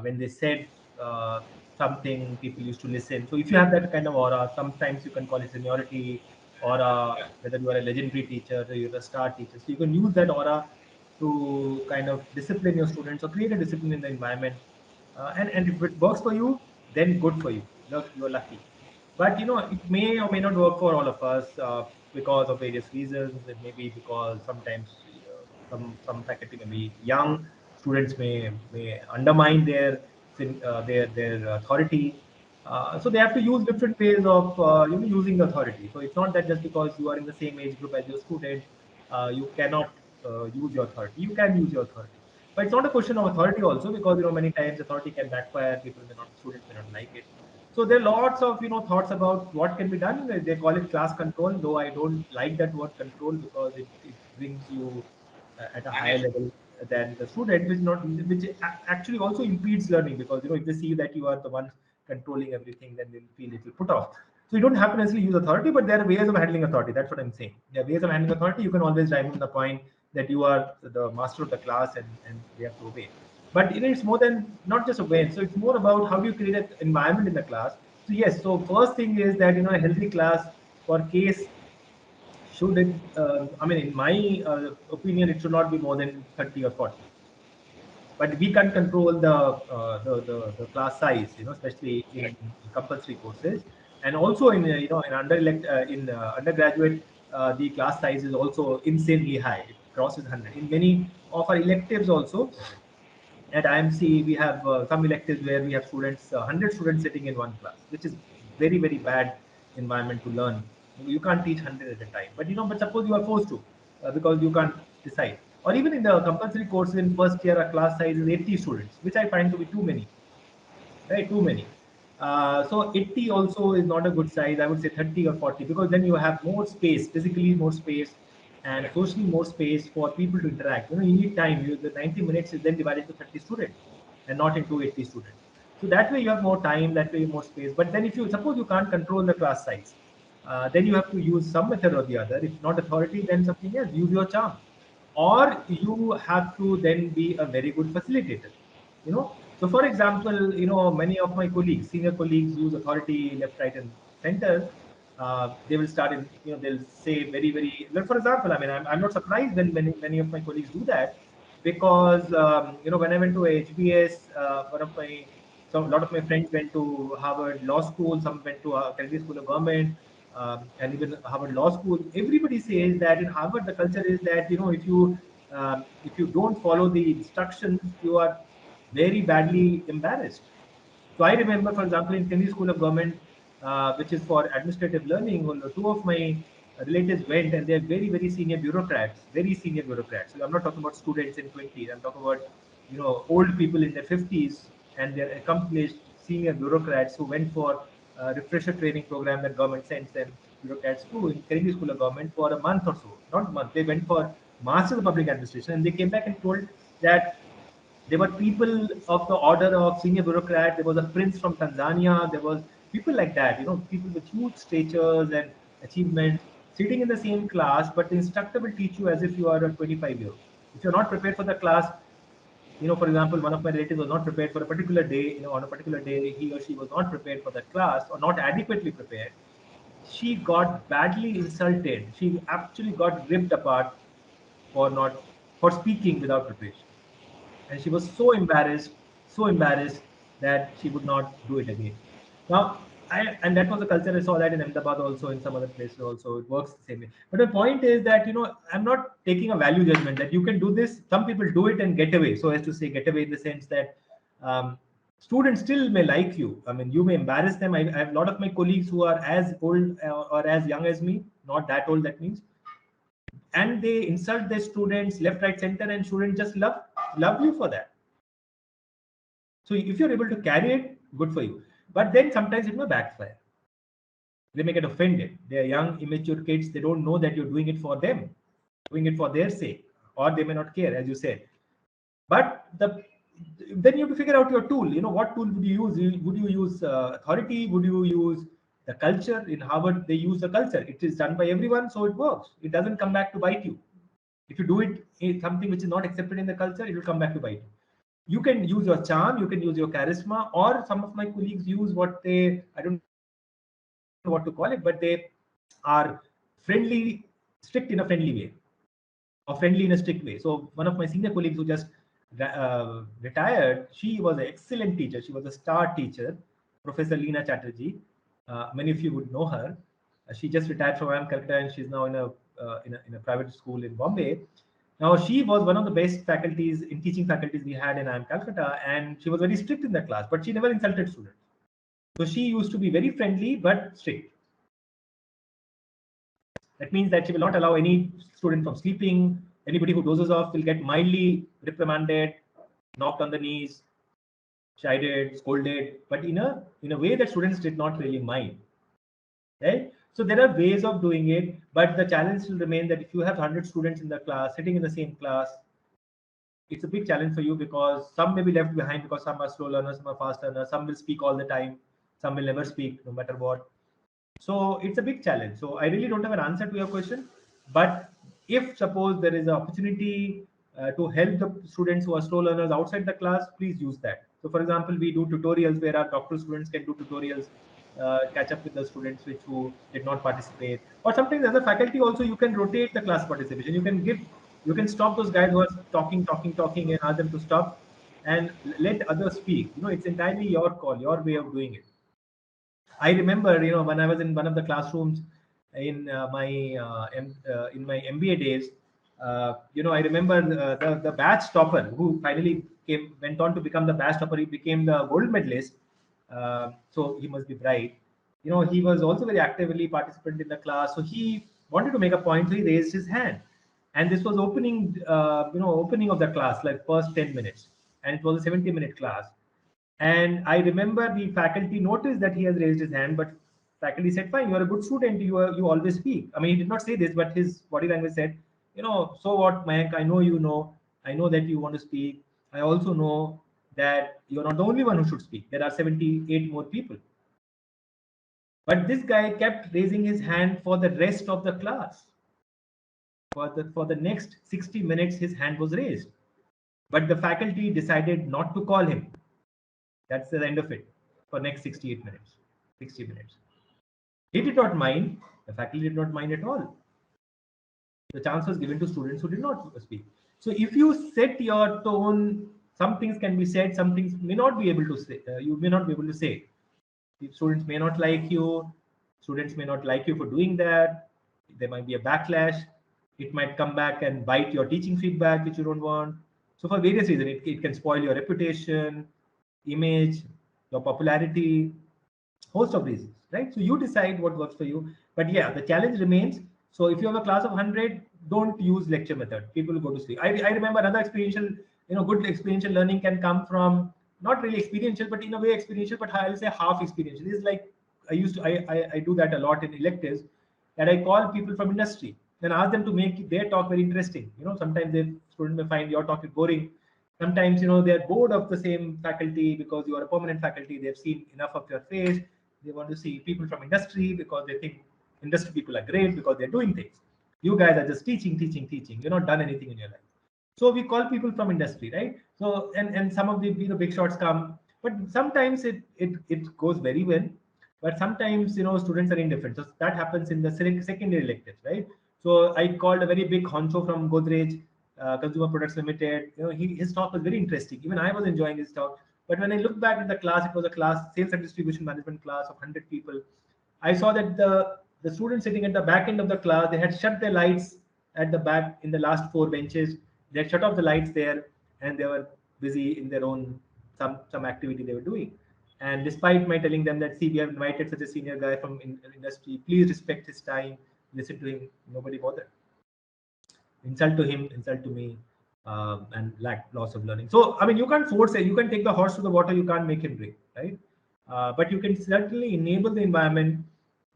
When they said something, people used to listen. So if you have that kind of aura, sometimes you can call it seniority aura, whether you are a legendary teacher or you're a star teacher. So you can use that aura to kind of discipline your students or create a discipline in the environment. And if it works for you, then good for you. You're lucky. But it may or may not work for all of us because of various reasons. It may be because sometimes some faculty may be young. Students may undermine their authority. So they have to use different ways of using the authority. So it's not that just because you are in the same age group as your student, you cannot use your authority. You can use your authority, but it's not a question of authority also, because many times authority can backfire. People may not, students may not like it. So there are lots of thoughts about what can be done. They call it class control, though I don't like that word control, because it brings you at a higher level than the student, which actually also impedes learning, because if they see that you are the one controlling everything, then they'll feel it will put off. So you don't have to necessarily use authority, but there are ways of handling authority. That's what I'm saying. There are ways of handling authority. You can always drive home the point that you are the master of the class, and they have to obey. But it's more than not just obeying. So it's more about how do you create an environment in the class. So yes, so first thing is that a healthy class for case should it, I mean, in my opinion, it should not be more than 30 or 40. But we can control the class size, especially in compulsory courses, and also in undergraduate, the class size is also insanely high. It crosses 100 in many of our electives also. At IMC, we have some electives where we have students, 100 students sitting in one class, which is very, very bad environment to learn. You can't teach 100 at a time, but suppose you are forced to, because you can't decide. Or even in the compulsory courses in first year, a class size is 80 students, which I find to be too many, right? Too many. So 80 also is not a good size. I would say 30 or 40, because then you have more space, physically more space, and socially more space for people to interact. You need time. The 90 minutes is then divided into 30 students and not into 80 students. So that way you have more time, that way you have more space. But then if you suppose you can't control the class size, then you have to use some method or the other. If not authority, then something else. Use your charm, or you have to then be a very good facilitator. So for example, many of my colleagues, senior colleagues, use authority left, right, and center. They will start in, they'll say very, very, like for example, I mean, I'm not surprised when many of my colleagues do that, because when I went to HBS, so a lot of my friends went to Harvard Law School, some went to Kennedy School of Government, and even Harvard Law School. Everybody says that in Harvard the culture is that if you don't follow the instructions, you are very badly embarrassed. So I remember, for example, in Kennedy School of Government, which is for administrative learning, two of my relatives went, and they're very, very senior bureaucrats, very senior bureaucrats. So I'm not talking about students in 20s. I'm talking about old people in their 50s, and they're accomplished senior bureaucrats who went for a refresher training program that government sends them bureaucrats to in Kennedy School of Government for a month or so. Not a month. They went for Masters of Public Administration, and they came back and told that there were people of the order of senior bureaucrat. There was a prince from Tanzania. There was people like that, people with huge statures and achievements sitting in the same class, but the instructor will teach you as if you are a 25-year-old. If you're not prepared for the class, for example, one of my relatives was not prepared for a particular day, on a particular day, he or she was not prepared for that class or not adequately prepared. She got badly insulted. She actually got ripped apart for speaking without preparation, and she was so embarrassed that she would not do it again. Now, and that was a culture. I saw that in Ahmedabad also, in some other places also. It works the same way. But the point is that I'm not taking a value judgment that you can do this. Some people do it and get away. So as to say, get away in the sense that students still may like you. I mean, you may embarrass them. I have a lot of my colleagues who are as old or as young as me, not that old. That means, and they insult their students left, right, center, and students just love you for that. So if you're able to carry it, good for you. But then sometimes it may backfire. They may get offended. They are young, immature kids. They don't know that you're doing it for them, doing it for their sake, or they may not care, as you said. But then you have to figure out your tool. What tool would you use? Would you use authority? Would you use the culture? In Harvard, they use the culture. It is done by everyone, so it works. It doesn't come back to bite you. If you do it in something which is not accepted in the culture, it will come back to bite you. You can use your charm, you can use your charisma, or some of my colleagues use what I don't know what to call it, but they are friendly, strict in a friendly way, or friendly in a strict way. So one of my senior colleagues who just retired, she was an excellent teacher. She was a star teacher, Professor Leena Chatterjee. Many of you would know her. She just retired from IIM Calcutta, and she's now in a private school in Bombay. Now, she was one of the best faculties in teaching faculties we had in IIM Calcutta, and she was very strict in the class, but she never insulted students. So she used to be very friendly but strict. That means that she will not allow any student from sleeping. Anybody who dozes off will get mildly reprimanded, knocked on the knees, chided, scolded, but in a way that students did not really mind. Right? So there are ways of doing it, but the challenge will remain that if you have 100 students in the class, sitting in the same class, it's a big challenge for you, because some may be left behind because some are slow learners, some are fast learners, some will speak all the time, some will never speak no matter what. So it's a big challenge. So I really don't have an answer to your question, but if suppose there is an opportunity to help the students who are slow learners outside the class, please use that. So for example, we do tutorials where our doctoral students can do tutorials, catch up with the students who did not participate. Or sometimes as a faculty also, you can rotate the class participation. You can stop those guys who are talking and ask them to stop and let others speak. It's entirely your call, your way of doing it. I remember, when I was in one of the classrooms in my MBA days, I remember the batch topper who finally went on to become the batch topper. He became the gold medalist. So he must be bright. He was also very actively participant in the class. So he wanted to make a point. So he raised his hand, and this was opening of the class, like first 10 minutes, and it was a 70-minute class. And I remember the faculty noticed that he has raised his hand, but faculty said, "Fine, you are a good student. You always speak." I mean, he did not say this, but his body language said, "So what, Mayank? I know you know. I know that you want to speak. I also know that you're not the only one who should speak. There are 78 more people." But this guy kept raising his hand for the rest of the class. For the next 60 minutes, his hand was raised. But the faculty decided not to call him. That's the end of it for next 60 minutes. He did not mind. The faculty did not mind at all. The chance was given to students who did not speak. So if you set your tone, some things can be said, some things may not be able to say. You may not be able to say. Students may not like you. Students may not like you for doing that. There might be a backlash. It might come back and bite your teaching feedback, which you don't want. So for various reasons, it can spoil your reputation, image, your popularity, host of reasons, right? So you decide what works for you. But yeah, the challenge remains. So if you have a class of 100, don't use lecture method. People will go to sleep. I remember another experiential, good experiential learning can come from not really experiential, but in a way experiential, but I'll say half experiential. It's like I do that a lot in electives, that I call people from industry and ask them to make their talk very interesting. Sometimes the student may find your talk is boring. Sometimes, they're bored of the same faculty because you are a permanent faculty. They've seen enough of your face. They want to see people from industry because they think industry people are great because they're doing things. You guys are just teaching. You're not done anything in your life. So we call people from industry, right? So and some of the big shots come, but sometimes it goes very well. But sometimes students are indifferent. So that happens in the secondary electives, right? So I called a very big honcho from Godrej Consumer Products Limited. His talk was very interesting. Even I was enjoying his talk. But when I look back at the class, it was a class, sales and distribution management class of 100 people. I saw that the students sitting at the back end of the class, they had shut their lights at the back in the last 4 benches. They had shut off the lights there, and they were busy in their own some activity they were doing. And despite my telling them that, see, we have invited such a senior guy from industry, please respect his time, listen to him, nobody bothered. Insult to him, insult to me, and loss of learning. So, I mean, you can't force it. You can take the horse to the water. You can't make him drink, right? But you can certainly enable the environment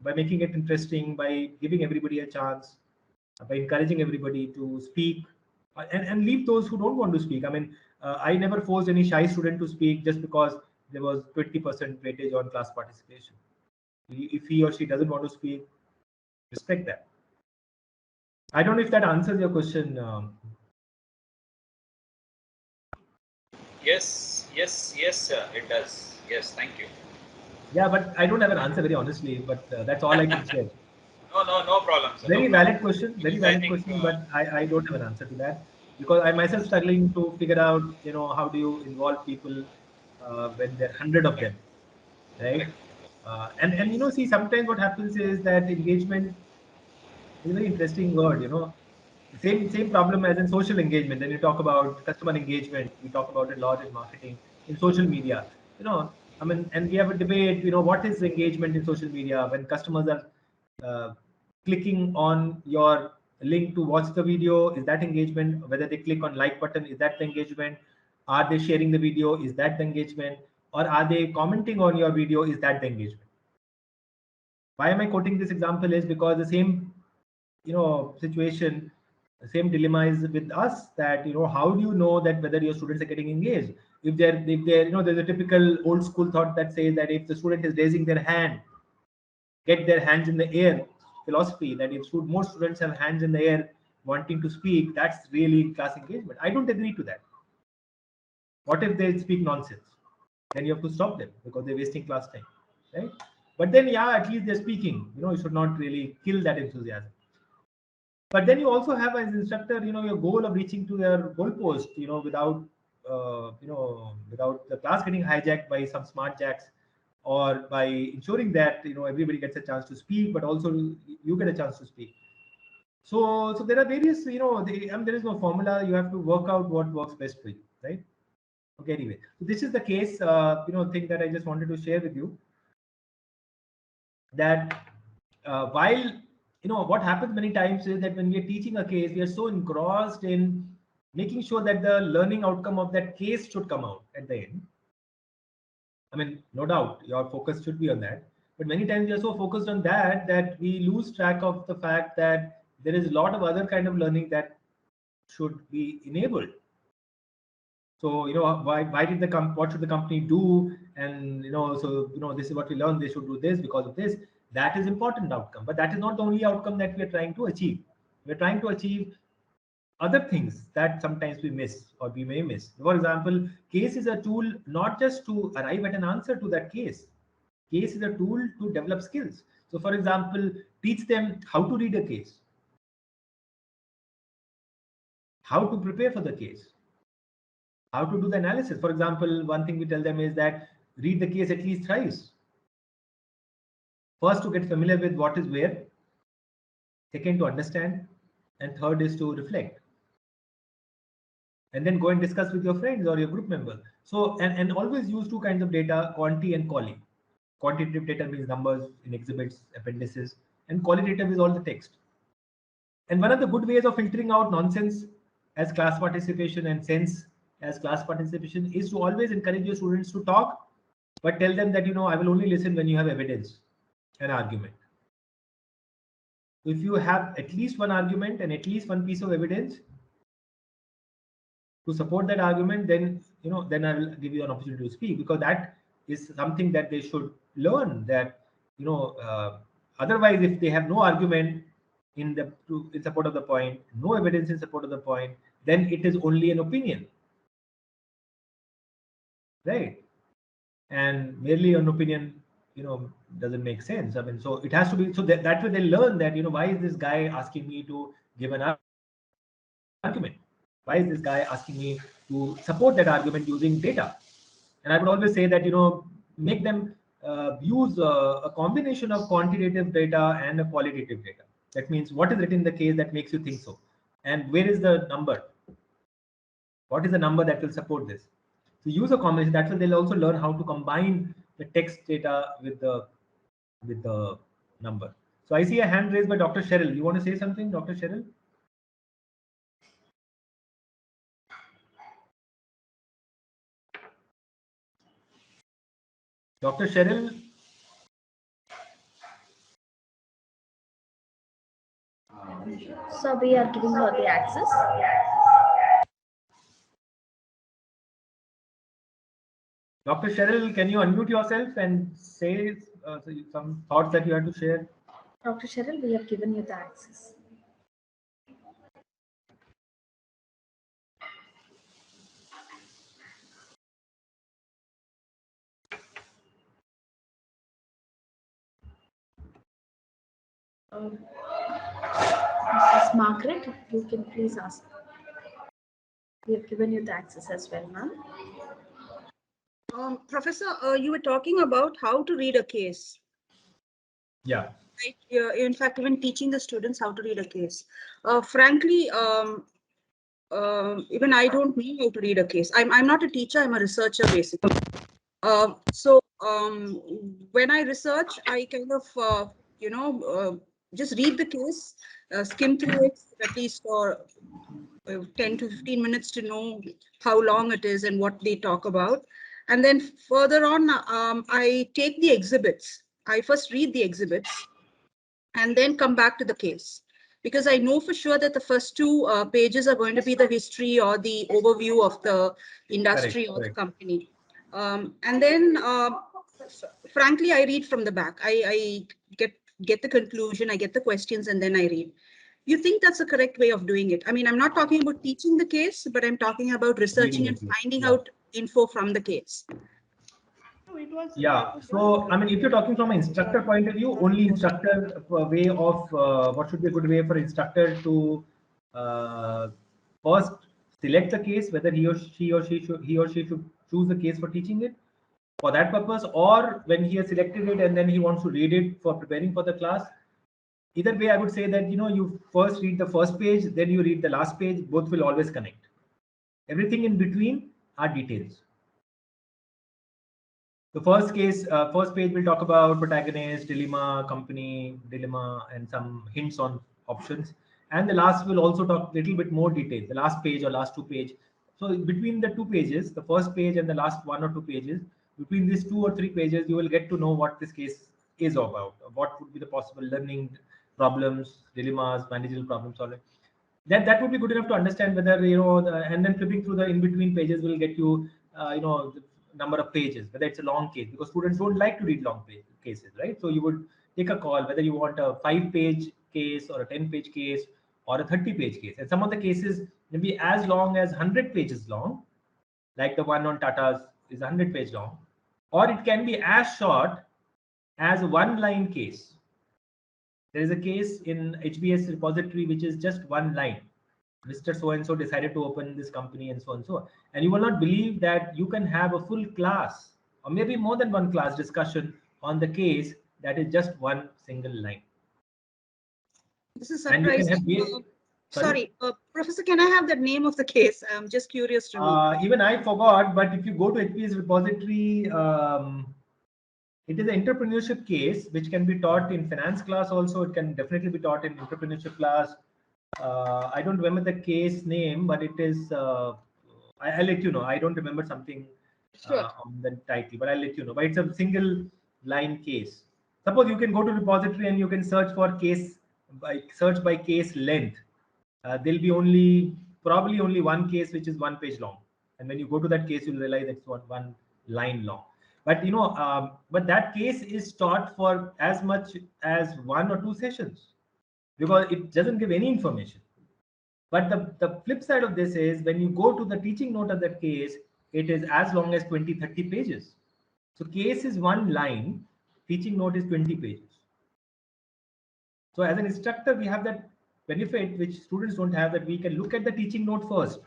by making it interesting, by giving everybody a chance, by encouraging everybody to speak, and leave those who don't want to speak. I mean, I never forced any shy student to speak just because there was 20% weightage on class participation. If he or she doesn't want to speak, respect that. I don't know if that answers your question. Yes, it does. Yes, thank you. Yeah, but I don't have an answer, very honestly, but that's all I can share. No problem, sir. Very valid question, but I don't have an answer to that, because I myself struggling to figure out, how do you involve people when there are 100 of them, right? And see, sometimes what happens is that engagement is a very interesting word, same problem as in social engagement. Then you talk about customer engagement, we talk about it a lot in marketing, in social media, I mean, and we have a debate, what is engagement in social media when customers are clicking on your link to watch the video? Is that engagement? Whether they click on like button, is that the engagement? Are they sharing the video? Is that the engagement? Or are they commenting on your video? Is that the engagement? Why am I quoting this example is because the same situation, the same dilemma is with us, that how do you know that whether your students are getting engaged? If they're there's a typical old school thought that says that if the student is raising their hand, get their hands in the air philosophy, that if more students have hands in the air wanting to speak, that's really class engagement. I don't agree to that. What if they speak nonsense? Then you have to stop them because they're wasting class time, right? But then, yeah, at least they're speaking. You should not really kill that enthusiasm. But then you also have, as instructor, your goal of reaching to your goalpost, without without the class getting hijacked by some smart jacks, or by ensuring that everybody gets a chance to speak, but also you get a chance to speak. So there are various, there is no formula. You have to work out what works best for you, right? Okay, anyway, so this is the case, thing that I just wanted to share with you, that while what happens many times is that when we are teaching a case, we are so engrossed in making sure that the learning outcome of that case should come out at the end. I mean, no doubt your focus should be on that, but many times we are so focused on that we lose track of the fact that there is a lot of other kind of learning that should be enabled. So why did what should the company do? And so this is what we learned, they should do this because of this. That is important outcome, but that is not the only outcome that we are trying to achieve. We're trying to achieve other things that sometimes we miss, or we may miss. For example, case is a tool not just to arrive at an answer to that case. Case is a tool to develop skills. So for example, teach them how to read a case, how to prepare for the case, how to do the analysis. For example, one thing we tell them is that read the case at least thrice. First, to get familiar with what is where. Second, to understand. And third is to reflect. And then go and discuss with your friends or your group member. So, and always use two kinds of data, quanti and quali. Quantitative data means numbers in exhibits, appendices, and qualitative is all the text. And one of the good ways of filtering out nonsense as class participation and sense as class participation is to always encourage your students to talk, but tell them that, I will only listen when you have evidence, an argument. If you have at least one argument and at least one piece of evidence to support that argument, then then I will give you an opportunity to speak, because that is something that they should learn. That otherwise, if they have no argument in support of the point, no evidence in support of the point, then it is only an opinion, right? And merely an opinion, doesn't make sense. I mean, so it has to be, so that way they learn that, why is this guy asking me to give an argument? Why is this guy asking me to support that argument using data? And I would always say that, make them use a combination of quantitative data and a qualitative data. That means what is written in the case that makes you think so, and where is the number? What is the number that will support this? So use a combination. That's why they'll also learn how to combine the text data with the number. So I see a hand raised by Dr. Cheryl. You want to say something, Dr. Cheryl? Dr. Cheryl? So we are giving her the access. Dr. Cheryl, can you unmute yourself and say some thoughts that you have to share? Dr. Cheryl, we have given you the access. Mrs. Margaret, you can please ask. We have given you the access as well, ma'am. Professor, you were talking about how to read a case. Yeah. Right? In fact, even teaching the students how to read a case. Frankly, even I don't know how to read a case. I'm not a teacher, I'm a researcher basically. So when I research, I kind of, just read the case, skim through it at least for 10 to 15 minutes to know how long it is and what they talk about. And then further on, I take the exhibits. I first read the exhibits and then come back to the case, because I know for sure that the first two pages are going to be the history or the overview of the industry or the company. And then, frankly, I read from the back. I get the conclusion, I get the questions, and then I read. You think that's the correct way of doing it? I mean, I'm not talking about teaching the case, but I'm talking about researching and finding out info from the case. Yeah, so I mean, if you're talking from an instructor point of view, only instructor way of what should be a good way for instructor to first select the case, whether he or she should choose the case for teaching it for that purpose, or when he has selected it and then he wants to read it for preparing for the class. Either way, I would say that you first read the first page, then you read the last page. Both will always connect. Everything in between are details. The first page will talk about protagonist, dilemma, company, dilemma, and some hints on options. And the last will also talk a little bit more detail, the last page or last 2 pages. So between the 2 pages, the first page and the last 1 or 2 pages, between these 2 or 3 pages, you will get to know what this case is about, what would be the possible learning problems, dilemmas, managerial problem solving. That would be good enough to understand whether, and then flipping through the in-between pages will get you, the number of pages, whether it's a long case, because students don't like to read long cases, right? So you would take a call whether you want a 5-page case or a 10-page case or a 30-page case. And some of the cases may be as long as 100 pages long, like the one on Tata's is 100-page long, or it can be as short as a 1-line case. There is a case in HBS repository which is just 1 line. Mr. So-and-so decided to open this company and so on and so on. And you will not believe that you can have a full class or maybe more than 1 class discussion on the case that is just 1 single line. This is surprising. Sorry, Professor, can I have the name of the case? I'm just curious to know. Even I forgot, but if you go to HBS repository, it is an entrepreneurship case which can be taught in finance class also. It can definitely be taught in entrepreneurship class. I don't remember the case name, but it is, I'll let you know. I don't remember something on the title, but I'll let you know. But it's a single line case. Suppose you can go to repository and you can search for case by case length. There'll be probably only 1 case which is 1 page long. And when you go to that case, you'll realize it's one line long. But but that case is taught for as much as 1 or 2 sessions, because it doesn't give any information. But the flip side of this is when you go to the teaching note of that case, it is as long as 20-30 pages. So case is 1 line, teaching note is 20 pages. So as an instructor, we have that benefit which students don't have, that we can look at the teaching note first.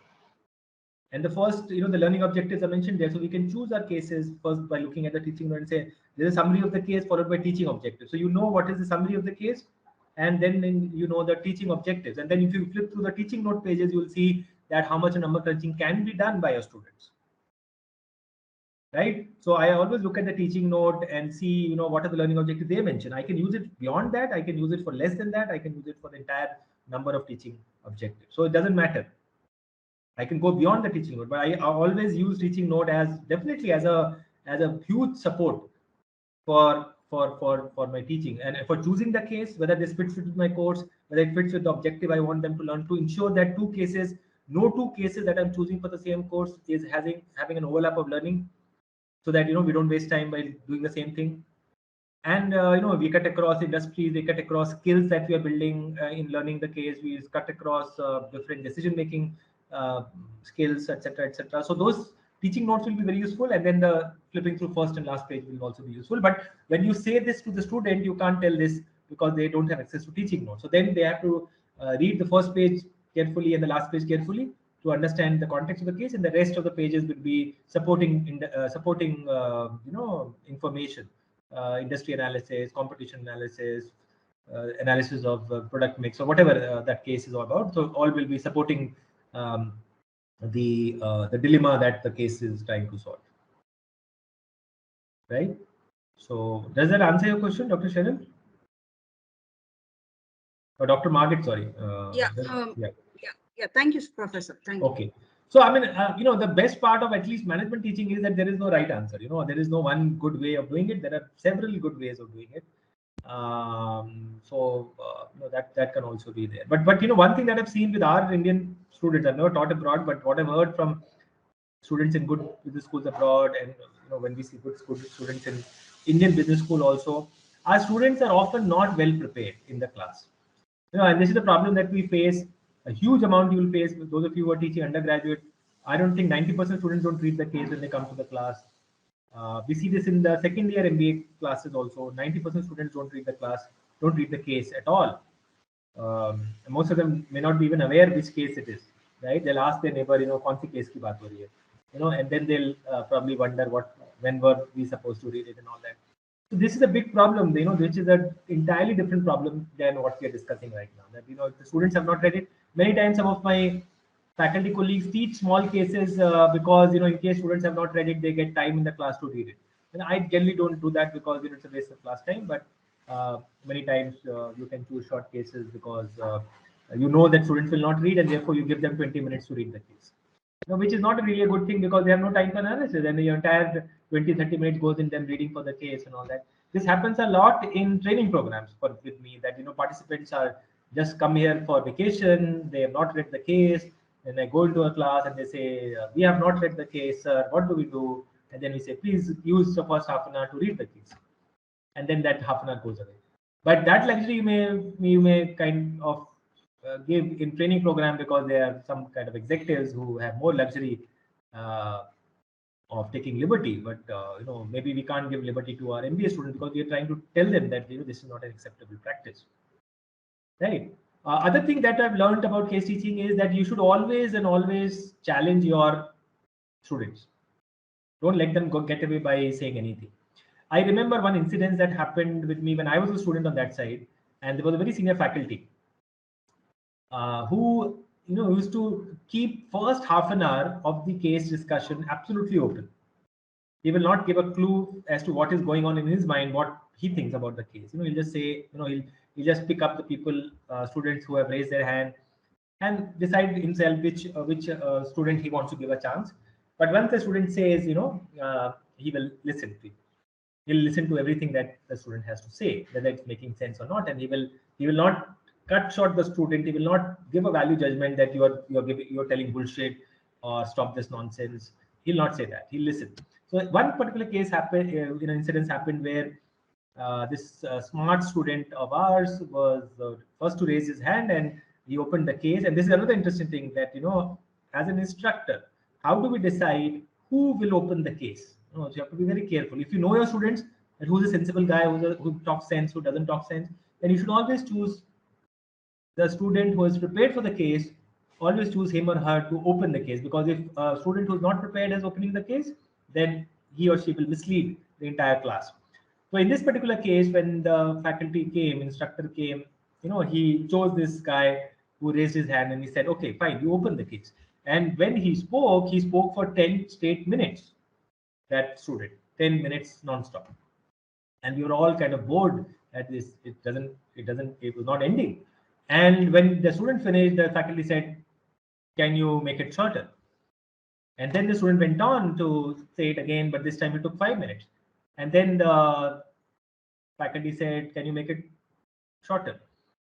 And the first, the learning objectives are mentioned there. So we can choose our cases first by looking at the teaching note and say, there's a summary of the case followed by teaching objectives. So you know what is the summary of the case, and then the teaching objectives. And then if you flip through the teaching note pages, you will see that how much number crunching can be done by your students. Right? So I always look at the teaching note and see, what are the learning objectives they mention. I can use it beyond that. I can use it for less than that. I can use it for the entire number of teaching objectives. So it doesn't matter. I can go beyond the teaching note, but I always use teaching note as definitely as a huge support for my teaching and for choosing the case, whether this fits with my course, whether it fits with the objective I want them to learn, to ensure that no two cases that I'm choosing for the same course is having an overlap of learning. so that we don't waste time by doing the same thing. And we cut across industries, we cut across skills that we are building in learning the case. We cut across different decision making skills, etc., etc. So those teaching notes will be very useful, and then the flipping through first and last page will also be useful. But when you say this to the student, you can't tell this because they don't have access to teaching notes. So then they have to read the first page carefully and the last page carefully to understand the context of the case, and the rest of the pages will be supporting information, industry analysis, competition analysis, analysis of product mix, or whatever that case is all about. So all will be supporting the dilemma that the case is trying to solve. Right. So does that answer your question, Dr. Cheryl? Or Dr. Margaret, sorry. Yeah. Thank you, Professor. Thank you. Okay. So, I mean, the best part of at least management teaching is that there is no right answer. There is no one good way of doing it. There are several good ways of doing it. That can also be there. But one thing that I've seen with our Indian students, I've never taught abroad, but what I've heard from students in good business schools abroad, and when we see good students in Indian business school also, our students are often not well prepared in the class. And this is the problem that we face. A huge amount you will face. Those of you who are teaching undergraduate, I don't think 90% students don't read the case when they come to the class. We see this in the second year MBA classes also. 90% students don't read the case at all. Most of them may not be even aware which case it is. Right? They'll ask their neighbor, kaun si case ki baat ho rahi hai? And then they'll probably wonder when were we supposed to read it and all that. So this is a big problem, which is an entirely different problem than what we are discussing right now. That if the students have not read it, many times some of my faculty colleagues teach small cases because in case students have not read it, they get time in the class to read it. And I generally don't do that because it's a waste of class time. But many times you can choose short cases because that students will not read, and therefore you give them 20 minutes to read the case. Which is not really a good thing because they have no time for analysis, and the entire 20-30 minutes goes in them reading for the case and all that. This happens a lot in training programs with me, that participants are just come here for vacation, they have not read the case, and I go into a class and they say, we have not read the case, sir, what do we do? And then we say, please use the first half an hour to read the case, and then that half an hour goes away. But that luxury you may kind of give in training program because there are some kind of executives who have more luxury of taking liberty. But maybe we can't give liberty to our MBA students because we are trying to tell them that this is not an acceptable practice. Right. Other thing that I've learned about case teaching is that you should always challenge your students. Don't let them get away by saying anything. I remember one incident that happened with me when I was a student on that side, and there was a very senior faculty who used to keep first half an hour of the case discussion absolutely open. He will not give a clue as to what is going on in his mind, what he thinks about the case. He'll just say, he'll just pick up the people, students who have raised their hand, and decide himself which student he wants to give a chance. But once the student says, he will listen to it. He'll listen to everything that the student has to say, whether it's making sense or not, and he will not cut short the student. He will not give a value judgment that you're telling bullshit or stop this nonsense. He'll not say that. He'll listen. So one particular case happened, incidents happened where this smart student of ours was first to raise his hand, and he opened the case. And this is another interesting thing that, as an instructor, how do we decide who will open the case? So you have to be very careful. If you know your students, and who's a sensible guy, who talks sense, who doesn't talk sense, then you should always choose the student who is prepared for the case. Always choose him or her to open the case, because if a student who is not prepared is opening the case, then he or she will mislead the entire class. So in this particular case, when the instructor came, he chose this guy who raised his hand, and he said, okay, fine, you open the case. And when he spoke for 10 straight minutes. That student, 10 minutes non-stop. And we were all kind of bored at this. It was not ending. And when the student finished, the faculty said, can you make it shorter? And then the student went on to say it again, but this time it took 5 minutes. And then the faculty said, can you make it shorter?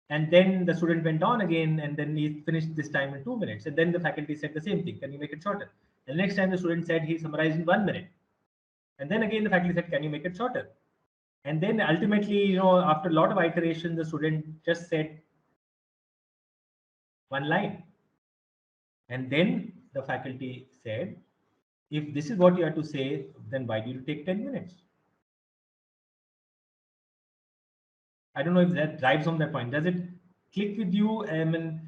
And then the student went on again, and then he finished this time in 2 minutes. And then the faculty said the same thing, can you make it shorter? And the next time the student said he summarized in 1 minute. And then again, the faculty said, can you make it shorter? And then ultimately, you know, after a lot of iteration, the student just said one line. And then the faculty said, if this is what you have to say, then why do you take 10 minutes? I don't know if that drives home that point. Does it click with you? I mean,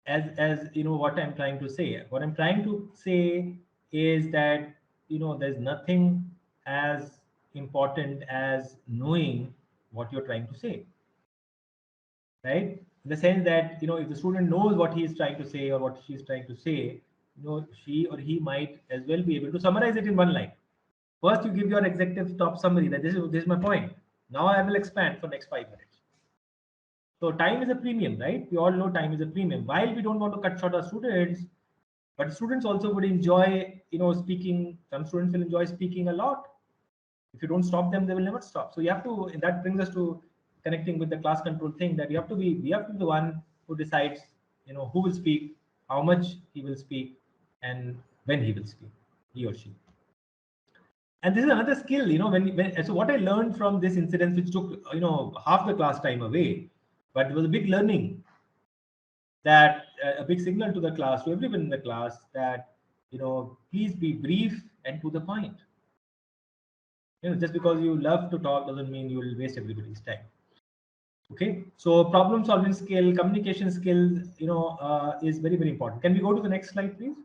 as you know, what I'm trying to say. What I'm trying to say is that, you know, there's nothing as important as knowing what you're trying to say, right? In the sense that, you know, if the student knows what he is trying to say or what she is trying to say, you know, she or he might as well be able to summarize it in one line. First, you give your executive top summary that this is my point. Now I will expand for next 5 minutes. So time is a premium, right? We all know time is a premium. While we don't want to cut short our students, but students also would enjoy, you know, speaking. Some students will enjoy speaking a lot. If you don't stop them, they will never stop. So you have to, that brings us to connecting with the class control thing, that we have to be the one who decides, you know, who will speak, how much he will speak, and when he will speak, he or she. And this is another skill, you know, so what I learned from this incident, which took, you know, half the class time away, but it was a big learning, that a big signal to the class, to everyone in the class, that, you know, please be brief and to the point. You know, just because you love to talk doesn't mean you will waste everybody's time. Okay, so problem solving skill, communication skill, you know, is very, very important. Can we go to the next slide, please?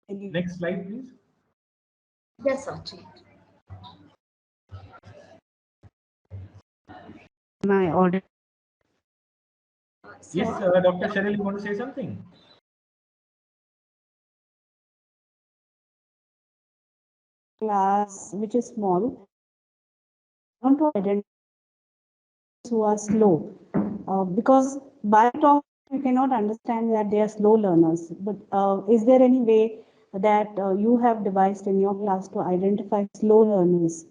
Next slide, please. Yes, Archie. My order. Yes, Dr. Cheryl, you want to say something? Class which is small, I want to identify who are slow, because by talk you cannot understand that they are slow learners. But is there any way that you have devised in your class to identify slow learners?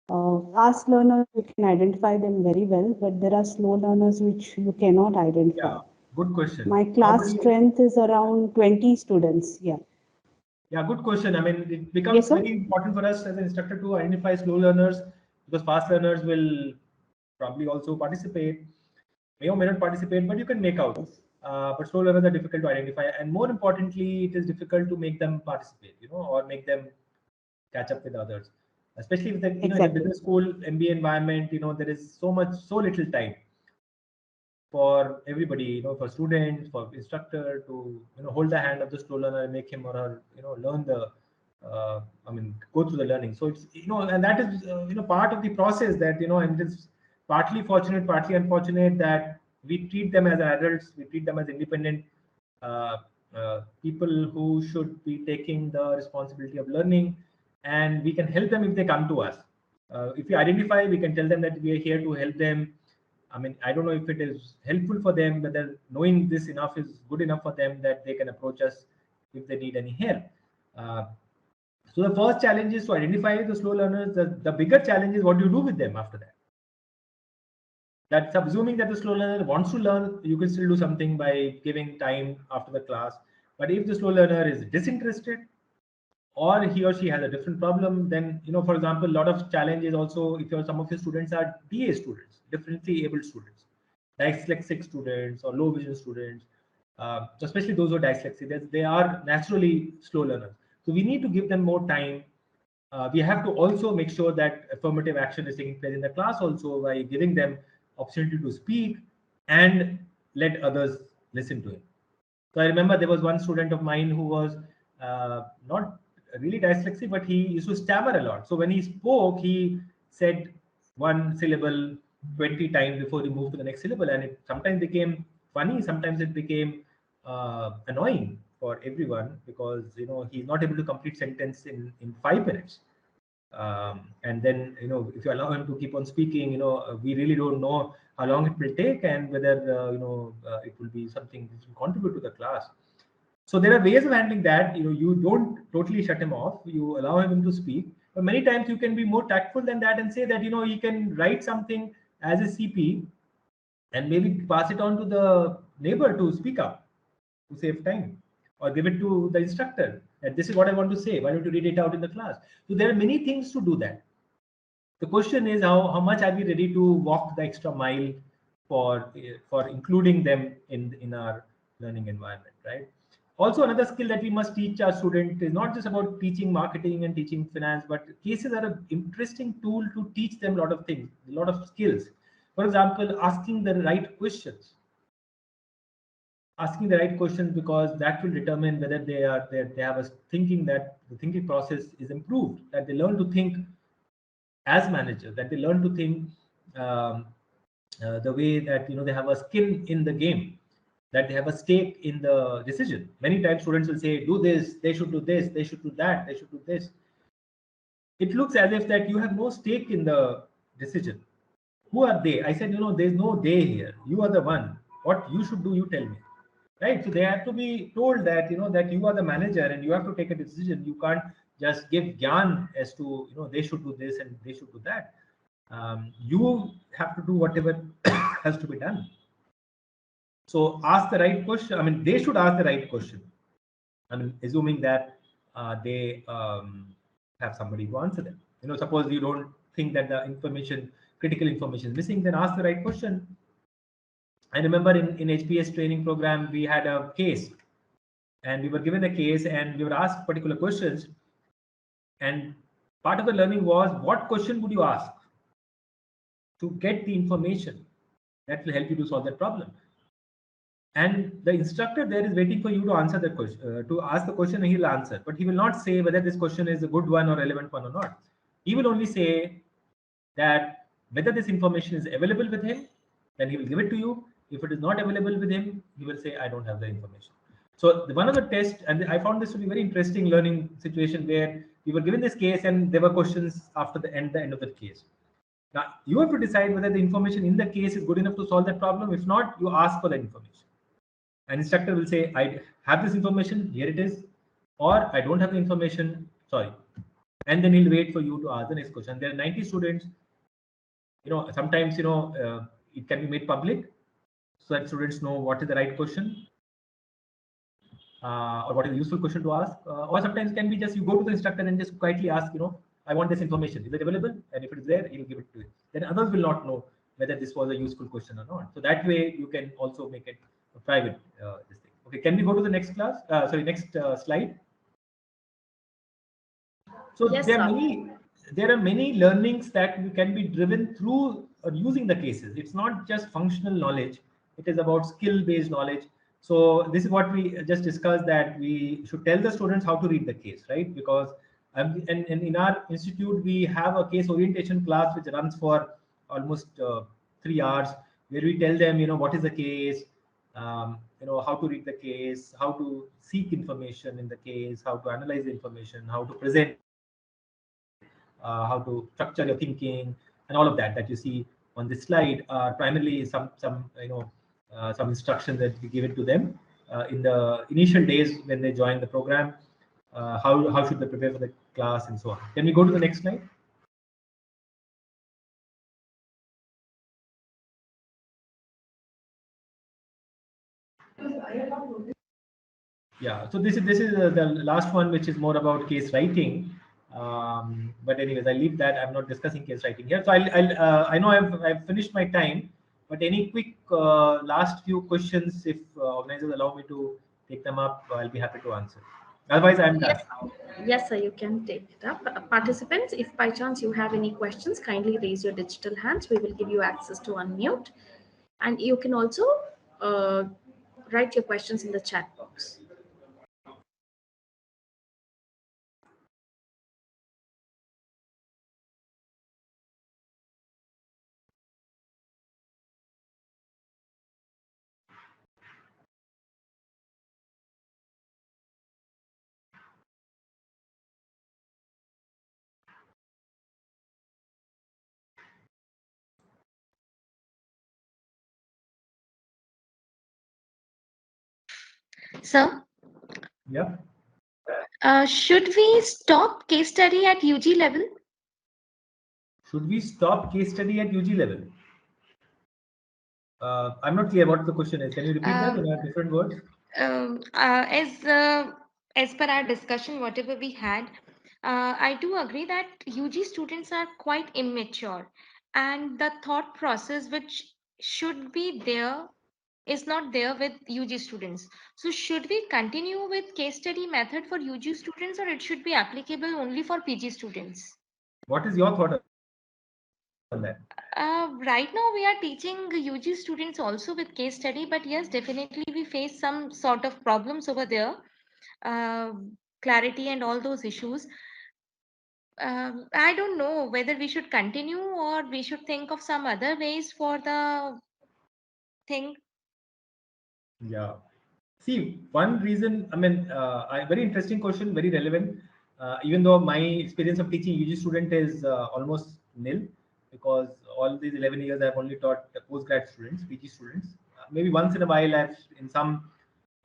Fast learners, you can identify them very well, but there are slow learners which you cannot identify. Yeah, good question. My class strength is around 20 students. Yeah. Yeah, good question. I mean, it becomes very important for us as an instructor to identify slow learners, because fast learners will probably also participate, may or may not participate, but you can make out. But slow learners are difficult to identify, and more importantly, it is difficult to make them participate, you know, or make them catch up with others. Especially with the, you know, in a business school MBA environment, you know, there is so little time for everybody, you know, for students, for instructor to, you know, hold the hand of the slow learner and make him or her, you know, learn the, go through the learning. So it's, you know, and that is, you know, part of the process that, you know, and it's partly fortunate, partly unfortunate that we treat them as adults, we treat them as independent people who should be taking the responsibility of learning, and we can help them if they come to us. If we identify, we can tell them that we are here to help them. I mean, I don't know if it is helpful for them, whether knowing this enough is good enough for them that they can approach us if they need any help. So the first challenge is to identify the slow learners. The bigger challenge is what do you do with them after that? That's assuming that the slow learner wants to learn, you can still do something by giving time after the class. But if the slow learner is disinterested, or he or she has a different problem, then, you know, for example, a lot of challenges also, if some of your students are DA students, differently abled students, dyslexic students or low vision students, especially those who are dyslexic, they are naturally slow learners. So we need to give them more time. We have to also make sure that affirmative action is taking place in the class also by giving them opportunity to speak and let others listen to him. So I remember there was one student of mine who was not really dyslexic, but he used to stammer a lot. So when he spoke, he said one syllable 20 times before he moved to the next syllable, and it sometimes became funny, sometimes it became annoying for everyone, because, you know, he's not able to complete sentence in 5 minutes. And then, you know, if you allow him to keep on speaking, you know, we really don't know how long it will take and whether you know, it will be something which will contribute to the class. So there are ways of handling that. You know, you don't totally shut him off, you allow him to speak, but many times you can be more tactful than that and say that, you know, he can write something as a CP and maybe pass it on to the neighbor to speak up. to save time, or give it to the instructor that this is what I want to say. Why don't you read it out in the class? So there are many things to do that. The question is how much are we ready to walk the extra mile for including them in our learning environment, right? Also, another skill that we must teach our students is not just about teaching marketing and teaching finance, but cases are an interesting tool to teach them a lot of things, a lot of skills. For example, asking the right questions. Asking the right questions, because that will determine whether they have a thinking, that the thinking process is improved, that they learn to think as managers, that they learn to think the way that they have a skin in the game, that they have a stake in the decision. Many times students will say, do this, they should do this, they should do that, they should do this. It looks as if that you have no stake in the decision. Who are they? I said, there's no they here. You are the one. What you should do, you tell me. Right? So they have to be told that, that you are the manager and you have to take a decision. You can't just give gyan as to, they should do this and they should do that. You have to do whatever has to be done. So ask the right question. I mean, they should ask the right question. I mean, assuming that they have somebody to answer them. Suppose you don't think that the critical information is missing, then ask the right question. I remember in HPS training program, we had a case, and we were given a case and we were asked particular questions. And part of the learning was, what question would you ask to get the information that will help you to solve that problem? And the instructor there is waiting for you to answer the question, to ask the question, and he will answer. But he will not say whether this question is a good one or relevant one or not. He will only say that whether this information is available with him, then he will give it to you. If it is not available with him, he will say, I don't have the information. So one of the tests, and I found this to be very interesting learning situation, where we were given this case and there were questions after the end of the case. Now you have to decide whether the information in the case is good enough to solve that problem. If not, you ask for the information. An instructor will say, I have this information, here it is, or I don't have the information, sorry. And then he'll wait for you to ask the next question. There are 90 students. Sometimes, it can be made public so that students know what is the right question or what is a useful question to ask. Or sometimes it can be just you go to the instructor and just quietly ask, I want this information. Is it available? And if it is there, he'll give it to you. Then others will not know whether this was a useful question or not. So that way you can also make it a private this thing. Okay, can we go to the next class? Next slide. So yes, there are many learnings that can be driven through using the cases. It's not just functional knowledge. It is about skill-based knowledge. So this is what we just discussed, that we should tell the students how to read the case, right? Because and in our institute, we have a case orientation class which runs for almost 3 hours, where we tell them, what is the case, how to read the case, how to seek information in the case, how to analyze the information, how to present, how to structure your thinking, and all of that you see on this slide are primarily some instructions that we give it to them in the initial days when they join the program. How should they prepare for the class and so on. Can we go to the next slide? Yeah, so this is the last one, which is more about case writing. But anyways, I leave that. I'm not discussing case writing here. So I know I've finished my time, but any quick last few questions, if organizers allow me to take them up, I'll be happy to answer. Otherwise, I'm done. Yes, sir, you can take it up. Participants, if by chance you have any questions, kindly raise your digital hands. We will give you access to unmute. And you can also write your questions in the chat box. Sir? Yeah. Should we stop case study at UG level? Should we stop case study at UG level? I'm not clear what the question is. Can you repeat that in a different words? As per our discussion, whatever we had, I do agree that UG students are quite immature, and the thought process which should be there is not there with UG students. So should we continue with case study method for UG students, or it should be applicable only for PG students? What is your thought on that? Right now we are teaching UG students also with case study, but yes, definitely we face some sort of problems over there, uh, clarity and all those issues. I don't know whether we should continue or we should think of some other ways for the thing. Yeah. See, one reason, I mean, very interesting question, very relevant. Even though my experience of teaching UG student is almost nil, because all these 11 years I've only taught postgrad students, PG students. Maybe once in a while, in some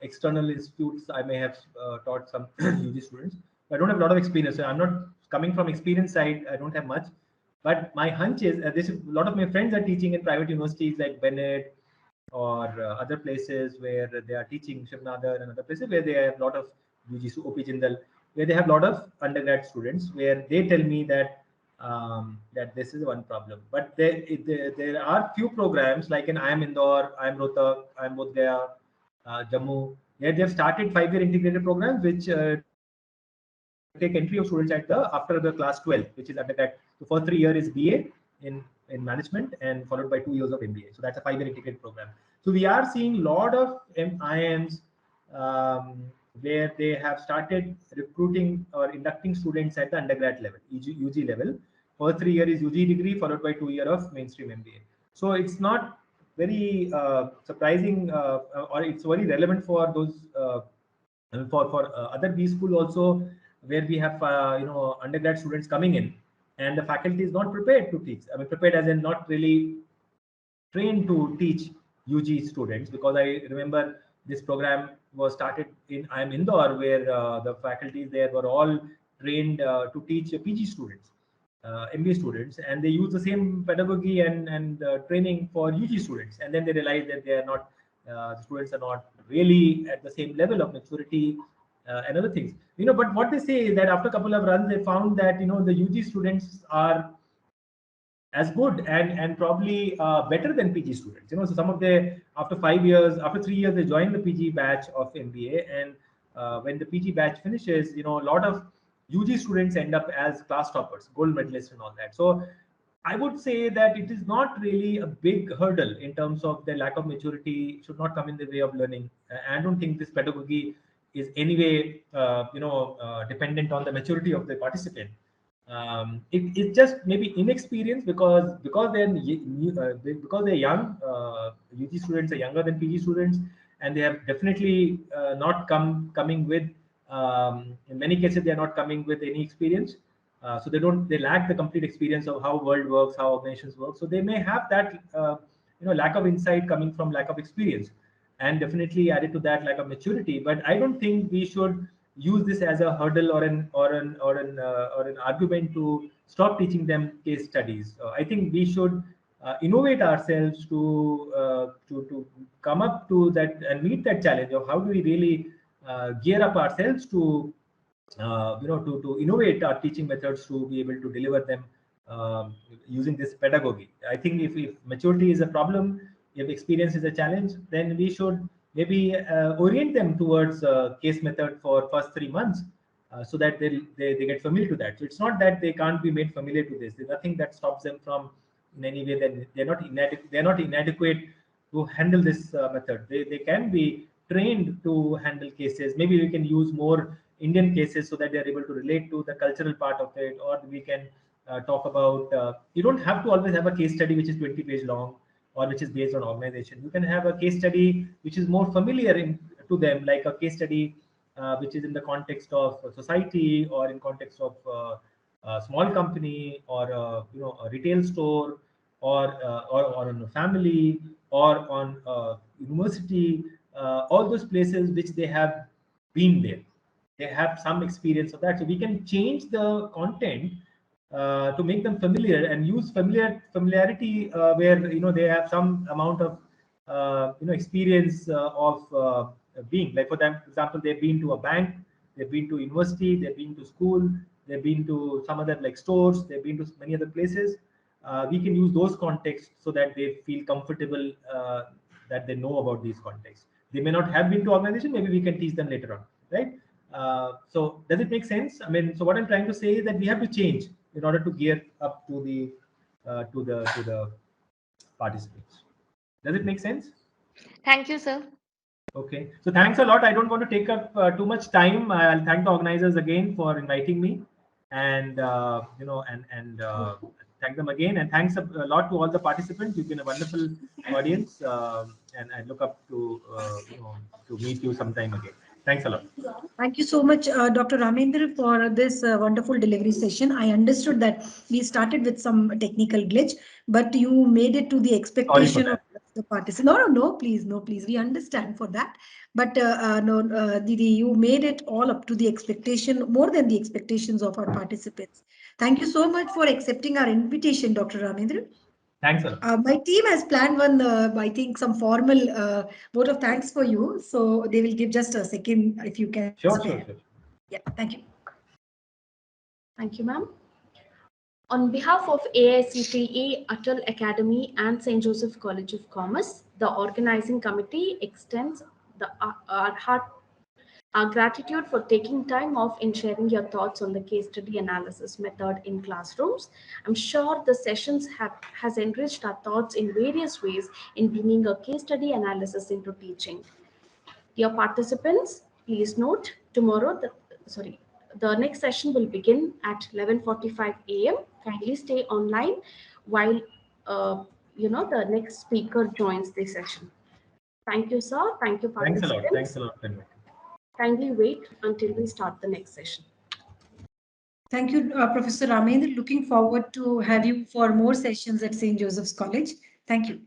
external institutes, I may have taught some UG students. But I don't have a lot of experience. So I'm not coming from experience side. I don't have much. But my hunch is, a lot of my friends are teaching in private universities like Bennett, or other places where they are teaching, Shivnadar and other places where they have a lot of UG, OP Jindal, where they have a lot of undergrad students, where they tell me that that this is one problem. But there are few programs like in IIM Indore, IIM Rohtak, IIM Bodh Gaya, Jammu, where they have started 5-year integrated programs which take entry of students at after the class 12, which is undergrad. The first 3 years is BA in management, and followed by 2 years of MBA. So that's a 5-year integrated program. So we are seeing a lot of IIMs where they have started recruiting or inducting students at the undergrad level, UG level. First 3 years is UG degree, followed by 2 years of mainstream MBA. So it's not very surprising, or it's very relevant for those for other B school also, where we have undergrad students coming in, and the faculty is not prepared to teach. I mean, prepared as in not really trained to teach UG students, because I remember this program was started in IIM Indore, where the faculties there were all trained to teach PG students, MBA students, and they use the same pedagogy and training for UG students, and then they realize that they are not, the students are not really at the same level of maturity and other things. But what they say is that after a couple of runs, they found that the UG students are as good and probably better than PG students. So some of the, after 5 years, after 3 years, they join the PG batch of MBA, and when the PG batch finishes, a lot of UG students end up as class toppers, gold medalists, and all that. So I would say that it is not really a big hurdle in terms of the lack of maturity should not come in the way of learning. I don't think this pedagogy is anyway, dependent on the maturity of the participant. It's just maybe inexperience, because they're young. UG students are younger than PG students, and they have definitely not coming with. In many cases, they are not coming with any experience. So they lack the complete experience of how world works, how organizations work. So they may have that lack of insight coming from lack of experience, and definitely added to that lack of maturity. But I don't think we should use this as a hurdle or an argument to stop teaching them case studies. I think we should innovate ourselves to come up to that and meet that challenge of how do we really gear up ourselves to to innovate our teaching methods to be able to deliver them using this pedagogy. I think if maturity is a problem, if experience is a challenge, then we should maybe orient them towards case method for first 3 months, so that they get familiar to that. So it's not that they can't be made familiar to this. There's nothing that stops them from in any way that they're not inadequate to handle this method. They can be trained to handle cases. Maybe we can use more Indian cases so that they're able to relate to the cultural part of it, or we can talk about, you don't have to always have a case study which is 20-page long or which is based on organization. You can have a case study which is more familiar to them, like a case study which is in the context of society, or in context of a small company, or a retail store, or on a family, or on a university, all those places which they have been there. They have some experience of that. So we can change the content to make them familiar, and use familiarity where they have some amount of experience of being. Like for example, they've been to a bank, they've been to university, they've been to school, they've been to some other like stores, they've been to many other places. We can use those contexts so that they feel comfortable, that they know about these contexts. They may not have been to organization, maybe we can teach them later on, right? So does it make sense? I mean, so what I'm trying to say is that we have to change in order to gear up to the participants. Does it make sense? Thank you, sir. Okay, so thanks a lot. I don't want to take up too much time. I'll thank the organizers again for inviting me, and thank them again. And thanks a lot to all the participants. You've been a wonderful audience, and I look up to to meet you sometime again. Thanks a lot. Thank you so much, Dr. Ramendra, for this wonderful delivery session. I understood that we started with some technical glitch, but you made it to the expectation of the participants. No, please, we understand for that. But Didi, you made it all up to the expectation, more than the expectations of our participants. Thank you so much for accepting our invitation, Dr. Ramendra. Thanks a lot. My team has planned one, I think, some formal vote of thanks for you. So they will give just a second if you can. Sure. Yeah, thank you. Thank you, ma'am. On behalf of AICTE, Atal Academy and St. Joseph College of Commerce, the organizing committee extends our gratitude for taking time off in sharing your thoughts on the case study analysis method in classrooms. I'm sure the sessions has enriched our thoughts in various ways in bringing a case study analysis into teaching. Dear participants, please note tomorrow, the next session will begin at 11:45 a.m. Kindly stay online while the next speaker joins the session. Thank you, sir. Thank you, participants. Thanks a lot. Kindly wait until we start the next session. Thank you, Professor Ramendra. Looking forward to have you for more sessions at St. Joseph's College. Thank you.